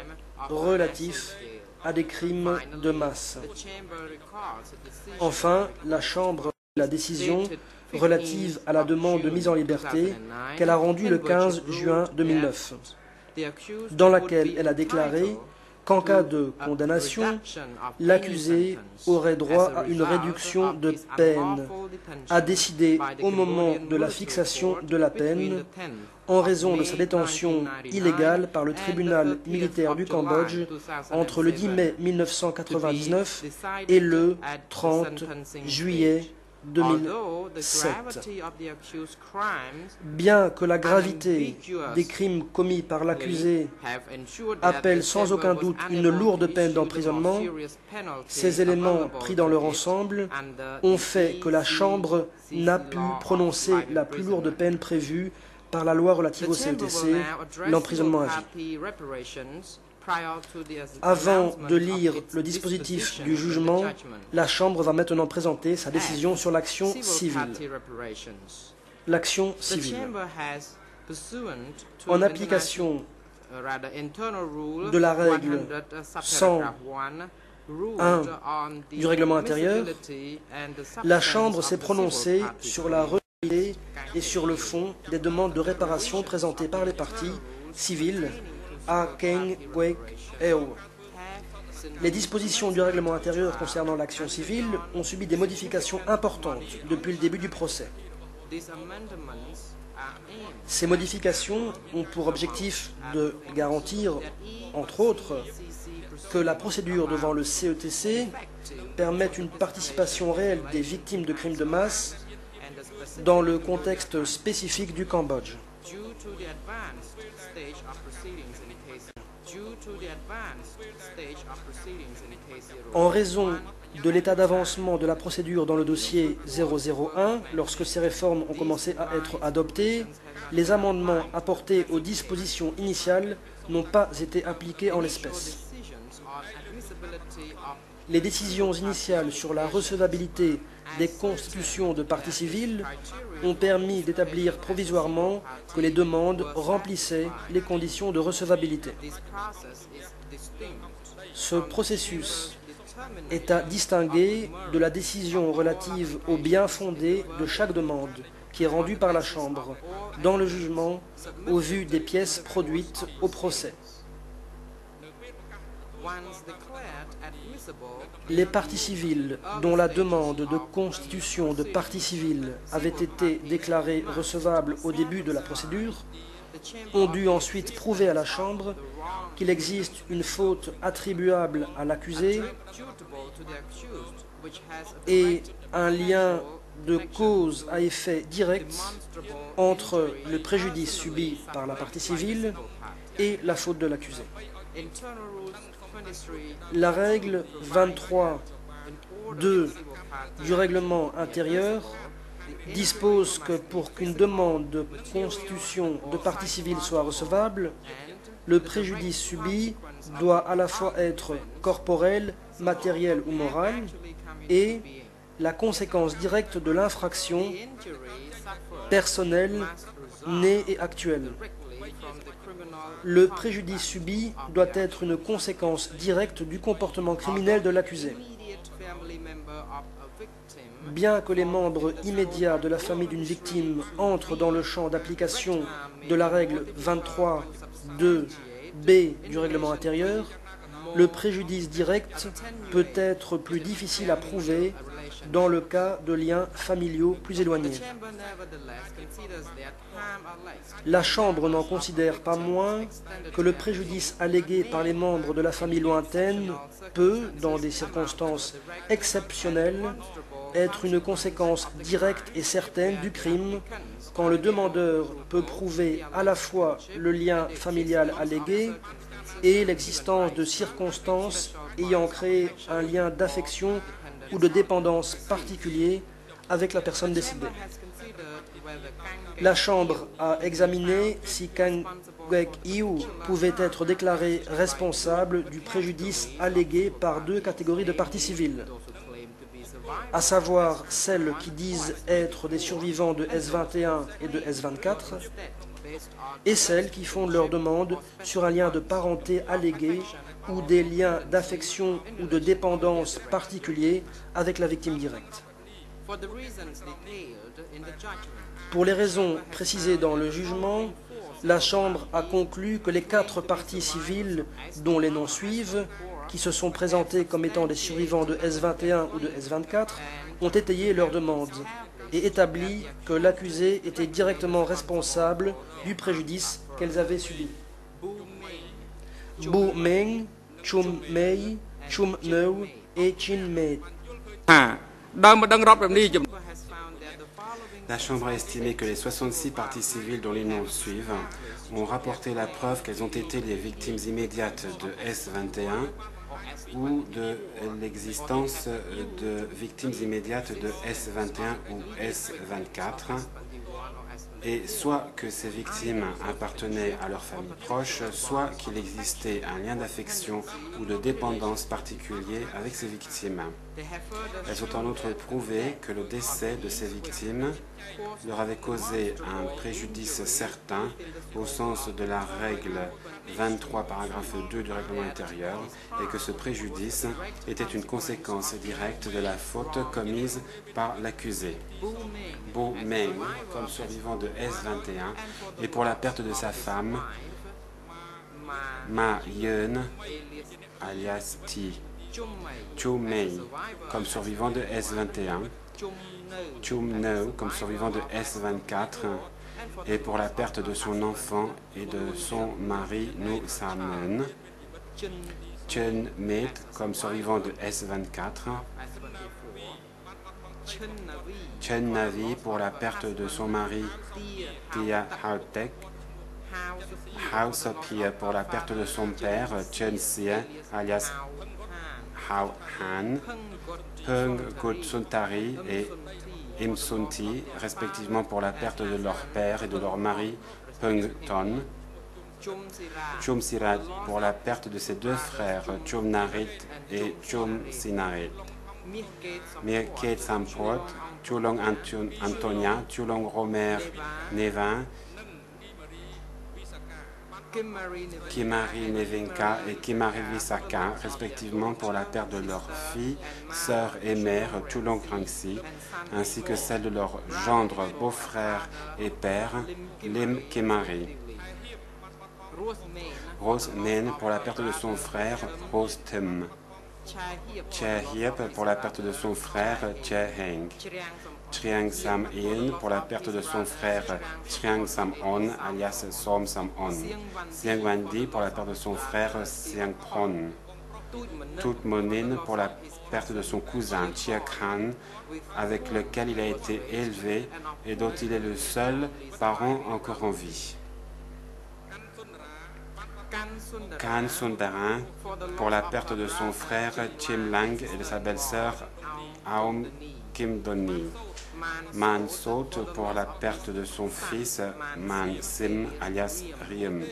B: relatifs à des crimes de masse. Enfin, la Chambre la décision relative à la demande de mise en liberté qu'elle a rendue le 15 juin 2009, dans laquelle elle a déclaré qu'en cas de condamnation, l'accusé aurait droit à une réduction de peine, à décider au moment de la fixation de la peine, en raison de sa détention illégale par le tribunal militaire du Cambodge entre le 10 mai 1999 et le 30 juillet 2007. Bien que la gravité des crimes commis par l'accusé appelle sans aucun doute une lourde peine d'emprisonnement, ces éléments pris dans leur ensemble ont fait que la Chambre n'a pu prononcer la plus lourde peine prévue par la loi relative au CETC, l'emprisonnement à vie. Avant de lire le dispositif du jugement, la Chambre va maintenant présenter sa décision sur l'action civile. L'action civile. En application de la règle 101 du règlement intérieur, la Chambre s'est prononcée sur la réalité et sur le fond des demandes de réparation présentées par les parties civiles à Keng Kwek Eo. Les dispositions du règlement intérieur concernant l'action civile ont subi des modifications importantes depuis le début du procès. Ces modifications ont pour objectif de garantir, entre autres, que la procédure devant le CETC permette une participation réelle des victimes de crimes de masse dans le contexte spécifique du Cambodge. En raison de l'état d'avancement de la procédure dans le dossier 001, lorsque ces réformes ont commencé à être adoptées, les amendements apportés aux dispositions initiales n'ont pas été appliqués en l'espèce. Les décisions initiales sur la recevabilité des constitutions de parties civiles ont permis d'établir provisoirement que les demandes remplissaient les conditions de recevabilité. Ce processus est à distinguer de la décision relative au bien fondé de chaque demande qui est rendue par la Chambre dans le jugement au vu des pièces produites au procès. Les parties civiles dont la demande de constitution de partie civile avait été déclarée recevable au début de la procédure ont dû ensuite prouver à la Chambre qu'il existe une faute attribuable à l'accusé et un lien de cause à effet direct entre le préjudice subi par la partie civile et la faute de l'accusé. La règle 23.2 du règlement intérieur dispose que pour qu'une demande de constitution de partie civile soit recevable, le préjudice subi doit à la fois être corporel, matériel ou moral et la conséquence directe de l'infraction personnelle, née et actuelle. Le préjudice subi doit être une conséquence directe du comportement criminel de l'accusé. Bien que les membres immédiats de la famille d'une victime entrent dans le champ d'application de la règle 23.2b du règlement intérieur, le préjudice direct peut être plus difficile à prouver dans le cas de liens familiaux plus éloignés. La Chambre n'en considère pas moins que le préjudice allégué par les membres de la famille lointaine peut, dans des circonstances exceptionnelles, être une conséquence directe et certaine du crime quand le demandeur peut prouver à la fois le lien familial allégué et l'existence de circonstances ayant créé un lien d'affection ou de dépendance particulier avec la personne décédée. La Chambre a examiné si Keng Kwek Eo pouvait être déclaré responsable du préjudice allégué par deux catégories de parties civiles. à savoir celles qui disent être des survivants de S21 et de S24, et celles qui fondent leur demande sur un lien de parenté allégué ou des liens d'affection ou de dépendance particuliers avec la victime directe. Pour les raisons précisées dans le jugement, la Chambre a conclu que les 4 parties civiles, dont les noms suivent, qui se sont présentés comme étant des survivants de S21 ou de S24, ont étayé leur demande et établi que l'accusé était directement responsable du préjudice qu'elles avaient subi. Bu Meng, Chum Mei, Chum Neu et Chin Mei.
A: La Chambre a estimé que les 66 parties civiles dont les noms suivent ont rapporté la preuve qu'elles ont été les victimes immédiates de S21 ou de l'existence de victimes immédiates de S21 ou S24, et soit que ces victimes appartenaient à leur famille proche, soit qu'il existait un lien d'affection ou de dépendance particulier avec ces victimes. Elles ont en outre prouvé que le décès de ces victimes leur avait causé un préjudice certain au sens de la règle 23 paragraphe 2 du règlement intérieur et que ce préjudice était une conséquence directe de la faute commise par l'accusé. Bu Meng, comme survivant de S21, et pour la perte de sa femme, Ma Yun, alias Ti. Chum Mei, comme survivant de S21, Chum Neu, comme survivant de S24, et pour la perte de son enfant et de son mari Nu Samen, Chen Met, comme survivant de S24, Chen Navi pour la perte de son mari Tia Hautek, Hao Sopia pour la perte de son père Chen Sia alias Hao Han, Peng Gut Suntari et Im Sunti, respectivement pour la perte de leur père et de leur mari Peng Ton, Chum Sirat pour la perte de ses 2 frères Chum Narit et Chum Sinarit, Mirket Sampot, Chulong Antonia, Chulong Romer Nevin, Kimari Nevenka et Kimari Visaka, respectivement pour la perte de leurs filles, sœurs et mères Chulong Rangsi, ainsi que celle de leurs gendres, beaux-frères et pères, Lim Kimari. Rose Men pour la perte de son frère, Rose Tim. Che Hiep pour la perte de son frère, Che Heng. Triang Sam In pour la perte de son frère, Triang Sam On, alias Som Sam On. Siang Wandi pour la perte de son frère, Siang Pron. Tut Monin pour la perte de son cousin, Chia Khan, avec lequel il a été élevé et dont il est le seul parent encore en vie. Khan Sundarin pour la perte de son frère Chim Lang et de sa belle-sœur Aum Kim Doni. Man Sot pour la perte de son fils Man Sim alias Riem.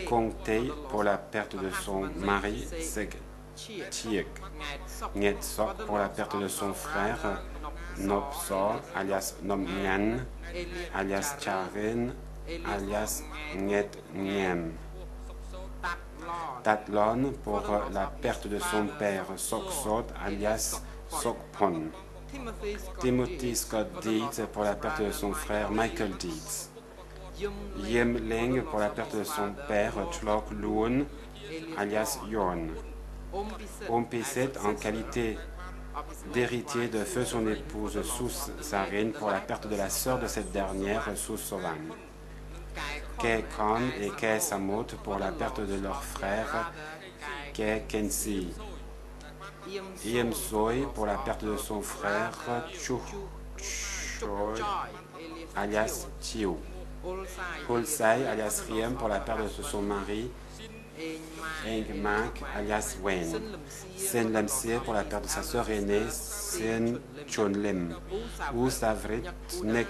A: Kong Tei pour la perte de son mari Seg Chiek. Niet Sok pour la perte de son frère Nop So alias Nom Nyan alias Charin alias Niet Nyem. Tatlon pour la perte de son père Sok Sot alias Sok Pon. Timothy Scott Deeds pour la perte de son frère Michael Deeds. Yim Ling pour la perte de son père Chlok Loon alias Yon. Ompiset en qualité d'héritier de feu son épouse Sus Sarin pour la perte de la sœur de cette dernière Sus Sovan. Ke Kon et Ke Samut pour la perte de leur frère Ke Kensi. Iem Soy pour la perte de son frère Chu Choi alias Chiu. Hulsai alias Riem pour la perte de son mari Eng Mak alias Wen. Sen Lemsir pour la perte de sa sœur aînée Sen Chon Lim. Ou Savrit Nek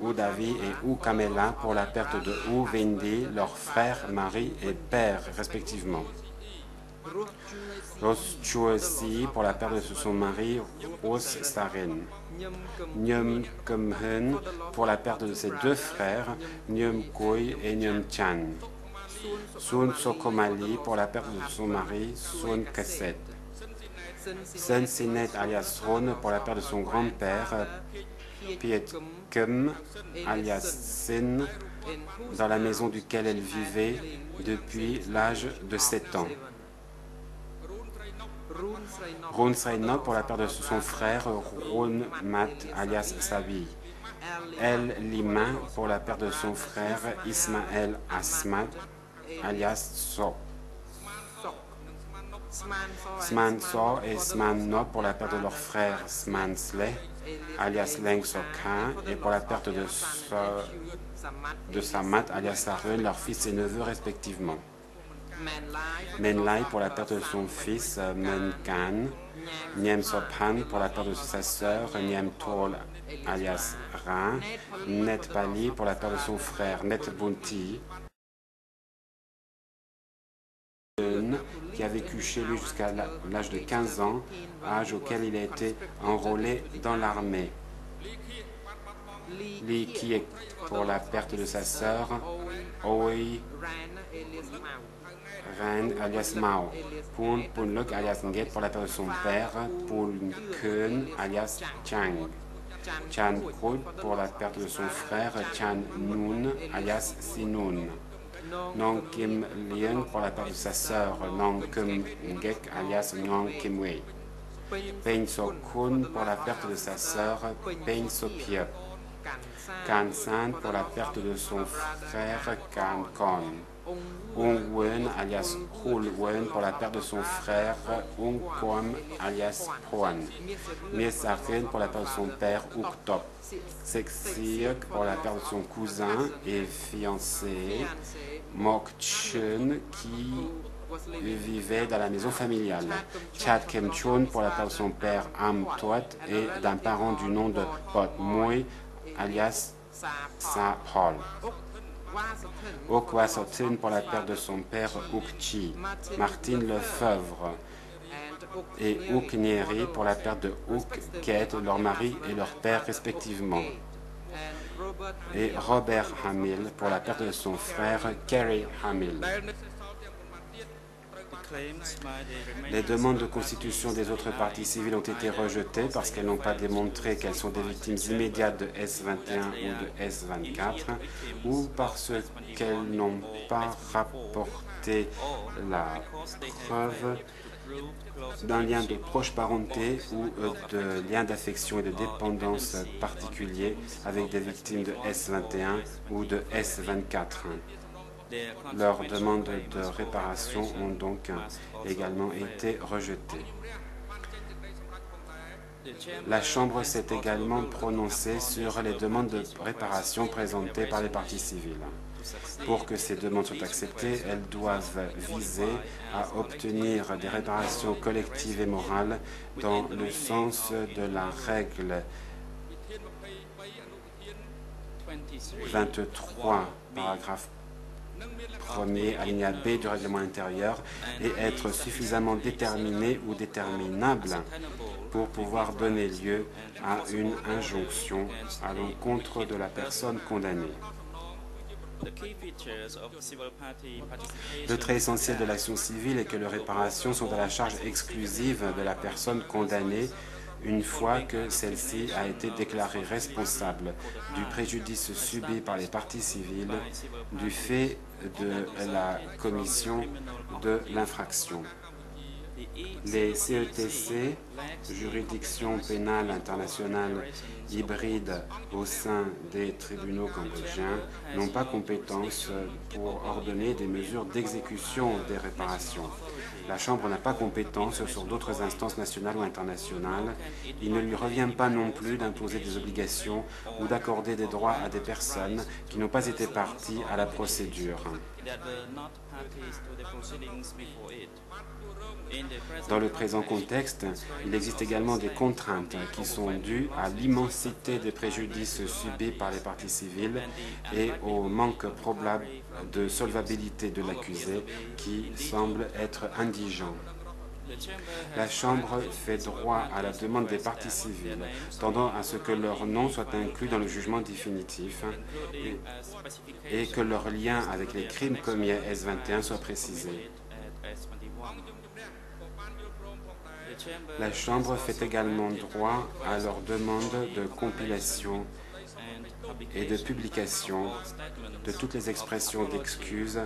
A: Ou Davi et Ou Kamela pour la perte de Ou Vendi, leurs frères, mari et père respectivement. Ros Chuesi pour la perte de son mari, Ros Saren. Nyum Kumhen pour la perte de ses deux frères, Nyum Koi et Nyum Chan. Sun Sokomali pour la perte de son mari, Sun Kaset. Sun Sinet alias Ron pour la perte de son grand-père, Piet Kum alias Sin, dans la maison duquel elle vivait depuis l'âge de 7 ans. Run Srainok pour la perte de son frère, Run Mat alias Sabi. El Lima pour la perte de son frère, Ismaël Asmat alias So. Sman So et Sman No pour la perte de leur frère, Sman Sleh alias Leng Sokha, et pour la perte de Samat alias Sarun, leurs fils et neveux respectivement. Menlai pour la perte de son fils, Menkan. Nyem Sophan pour la perte de sa sœur, Nyem Tol alias Ra. Net Pali pour la perte de son frère, Net Bunti, qui a vécu chez lui jusqu'à l'âge de 15 ans, âge auquel il a été enrôlé dans l'armée. Li Kiek pour la perte de sa sœur, Oi Ran alias Mao. Pun Punluk alias Nget pour la perte de son père, Pun Kun alias Chang. Chan Krut pour la perte de son frère, Chan Nun alias Sinun. Nong Kim Lien pour la perte de sa sœur, Nong Kim Ngek alias Nong Kim Wei. Pein So Kun pour la perte de sa sœur, Pein So Pie. Kan San pour la perte de son frère, Kan Kon. Ung Wen alias Hul Wen pour la perte de son frère, Ung Kwam alias Huan. Miesafen pour la perte de son père, Uk Top. Sexiek pour la perte de son cousin et fiancé, Mok Chun, qui vivait dans la maison familiale. Chat Kem Chun pour la perte de son père, Am Tuat, et d'un parent du nom de Pot Mui alias Sa Hol. Okwa Sotin pour la perte de son père, Ukchi. Martine Lefebvre et Uk Nieri pour la perte de Uk Ket, leur mari et leur père respectivement. Et Robert Hamill pour la perte de son frère, Kerry Hamill. Les demandes de constitution des autres parties civiles ont été rejetées parce qu'elles n'ont pas démontré qu'elles sont des victimes immédiates de S21 ou de S24 ou parce qu'elles n'ont pas rapporté la preuve d'un lien de proche parenté ou de lien d'affection et de dépendance particulier avec des victimes de S21 ou de S24. Leurs demandes de réparation ont donc également été rejetées. La Chambre s'est également prononcée sur les demandes de réparation présentées par les parties civiles. Pour que ces demandes soient acceptées, elles doivent viser à obtenir des réparations collectives et morales dans le sens de la règle 23, paragraphe 1er, alinéa B du règlement intérieur, et être suffisamment déterminé ou déterminable pour pouvoir donner lieu à une injonction à l'encontre de la personne condamnée. Le trait essentiel de l'action civile est que les réparations sont à la charge exclusive de la personne condamnée une fois que celle-ci a été déclarée responsable du préjudice subi par les parties civiles du fait de la commission de l'infraction. Les CETC, juridictions pénales internationales hybrides au sein des tribunaux cambodgiens, n'ont pas compétence pour ordonner des mesures d'exécution des réparations. La Chambre n'a pas compétence sur d'autres instances nationales ou internationales. Il ne lui revient pas non plus d'imposer des obligations ou d'accorder des droits à des personnes qui n'ont pas été parties à la procédure. Dans le présent contexte, il existe également des contraintes qui sont dues à l'immense l'atrocité des préjudices subis par les parties civiles et au manque probable de solvabilité de l'accusé qui semble être indigent. La Chambre fait droit à la demande des parties civiles, tendant à ce que leur nom soit inclus dans le jugement définitif et que leur lien avec les crimes commis à S21 soit précisé. La Chambre fait également droit à leur demande de compilation et de publication de toutes les expressions d'excuses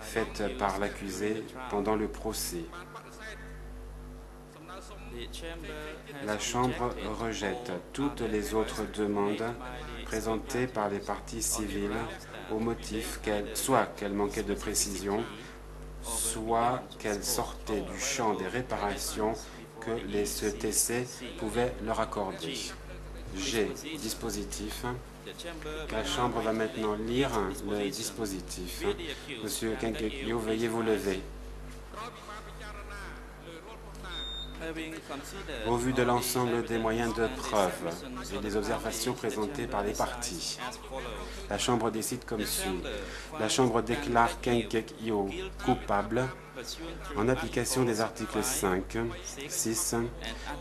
A: faites par l'accusé pendant le procès. La Chambre rejette toutes les autres demandes présentées par les parties civiles au motif soit qu'elles manquaient de précision, soit qu'elles sortaient du champ des réparations que les CETC pouvaient leur accorder. G. Dispositif. La Chambre va maintenant lire le dispositif. Monsieur Kenkekyo, veuillez vous lever. Au vu de l'ensemble des moyens de preuve et des observations présentées par les parties, la Chambre décide comme suit. La Chambre déclare Kenkekyo coupable en application des articles 5, 6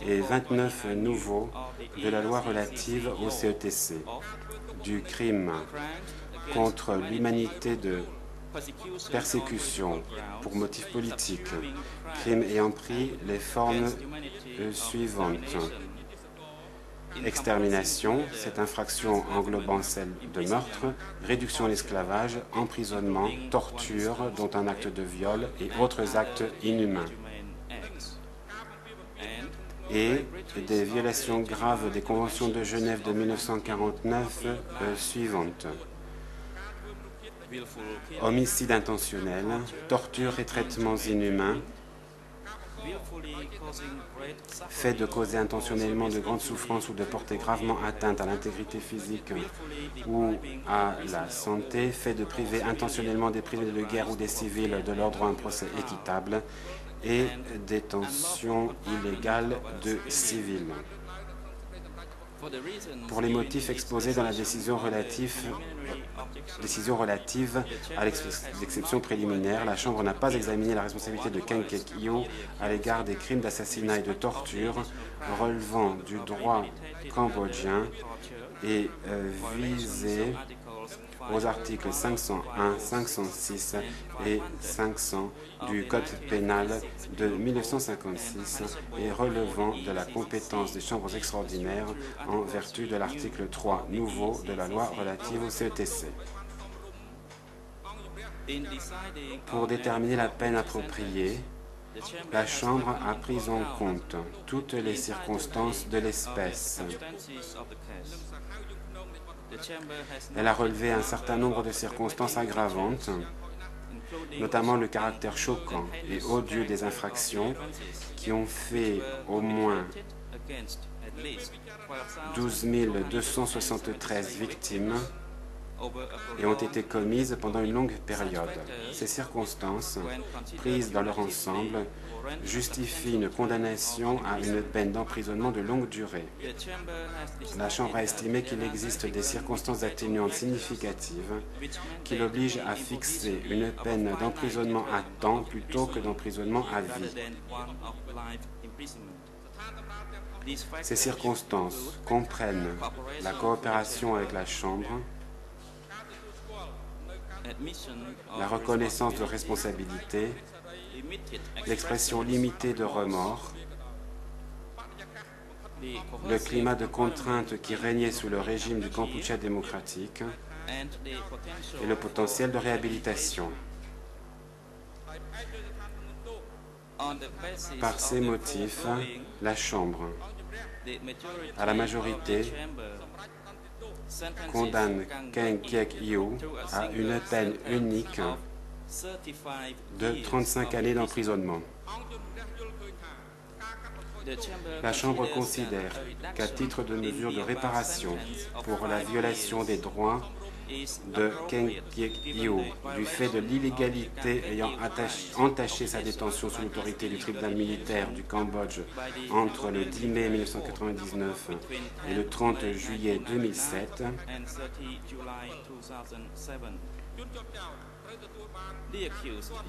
A: et 29 nouveaux de la loi relative au CETC, du crime contre l'humanité de persécution pour motif politique, crime ayant pris les formes suivantes. Extermination, cette infraction englobant celle de meurtre, réduction à l'esclavage, emprisonnement, torture, dont un acte de viol et autres actes inhumains. Et des violations graves des conventions de Genève de 1949 suivantes. Homicide intentionnel, torture et traitements inhumains, fait de causer intentionnellement de grandes souffrances ou de porter gravement atteinte à l'intégrité physique ou à la santé, fait de priver intentionnellement des prisonniers de guerre ou des civils de leur droit à un procès équitable et détention illégale de civils. Pour les motifs exposés dans la décision relative à l'exception préliminaire, la Chambre n'a pas examiné la responsabilité de Kenkekyo à l'égard des crimes d'assassinat et de torture relevant du droit cambodgien et visés aux articles 501, 506 et 500 du Code pénal de 1956 et relevant de la compétence des chambres extraordinaires en vertu de l'article 3 nouveau de la loi relative au CETC. Pour déterminer la peine appropriée, la Chambre a pris en compte toutes les circonstances de l'espèce. Elle a relevé un certain nombre de circonstances aggravantes, notamment le caractère choquant et odieux des infractions qui ont fait au moins 12 273 victimes et ont été commises pendant une longue période. Ces circonstances, prises dans leur ensemble, justifient une condamnation à une peine d'emprisonnement de longue durée. La Chambre a estimé qu'il existe des circonstances atténuantes significatives qui l'obligent à fixer une peine d'emprisonnement à temps plutôt que d'emprisonnement à vie. Ces circonstances comprennent la coopération avec la Chambre, la reconnaissance de responsabilité, l'expression limitée de remords, le climat de contrainte qui régnait sous le régime du Kampuchea démocratique et le potentiel de réhabilitation. Par ces motifs, la Chambre, à la majorité, condamne Kenkekyo à une peine unique de 35 années d'emprisonnement. La Chambre considère qu'à titre de mesure de réparation pour la violation des droits de Keng Gyek-yew, du fait de l'illégalité ayant entaché sa détention sous l'autorité du tribunal militaire du Cambodge entre le 10 mai 1999 et le 30 juillet 2007,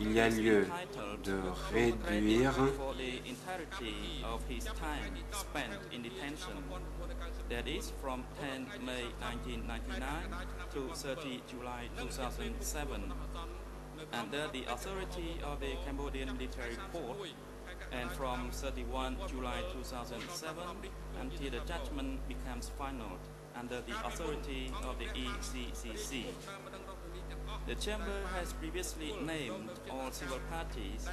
A: il y a lieu de réduire
C: that is from 10 May 1999 to 30 July 2007 under the authority of the Cambodian military court, and from 31 July 2007 until the judgment becomes final under the authority of the ECCC. The chamber has previously named all civil parties.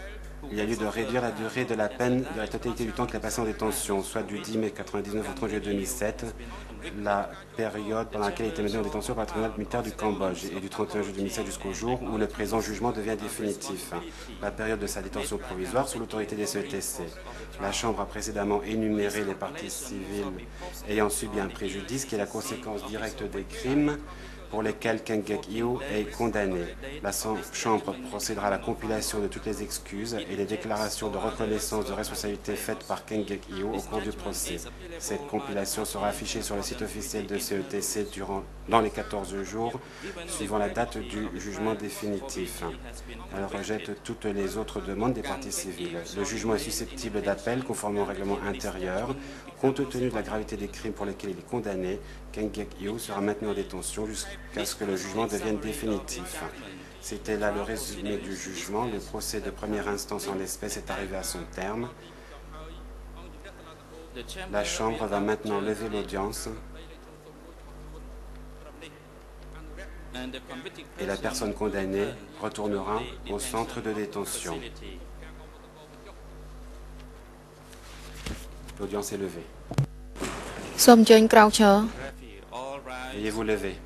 A: Il y a lieu de réduire la durée de la peine de la totalité du temps qu'il a passé en détention, soit du 10 mai 1999 au 30 juillet 2007, la période pendant laquelle il était maintenu en détention par le tribunal militaire du Cambodge, et du 31 juillet 2007 jusqu'au jour où le présent jugement devient définitif, la période de sa détention provisoire sous l'autorité des CETC. La Chambre a précédemment énuméré les parties civiles ayant subi un préjudice qui est la conséquence directe des crimes pour lesquels Keng Gyek-yew est condamné. La Chambre procédera à la compilation de toutes les excuses et les déclarations de reconnaissance de responsabilité faites par Keng Gyek-yew au cours du procès. Cette compilation sera affichée sur le site officiel de CETC dans les 14 jours suivant la date du jugement définitif. Elle rejette toutes les autres demandes des parties civiles. Le jugement est susceptible d'appel conformément au règlement intérieur. Compte tenu de la gravité des crimes pour lesquels il est condamné, Keng Gyek-yew sera maintenu en détention jusqu'à ce que le jugement devienne définitif. C'était là le résumé du jugement. Le procès de première instance en l'espèce est arrivé à son terme. La Chambre va maintenant lever l'audience et la personne condamnée retournera au centre de détention. L'audience est levée. Veuillez vous lever.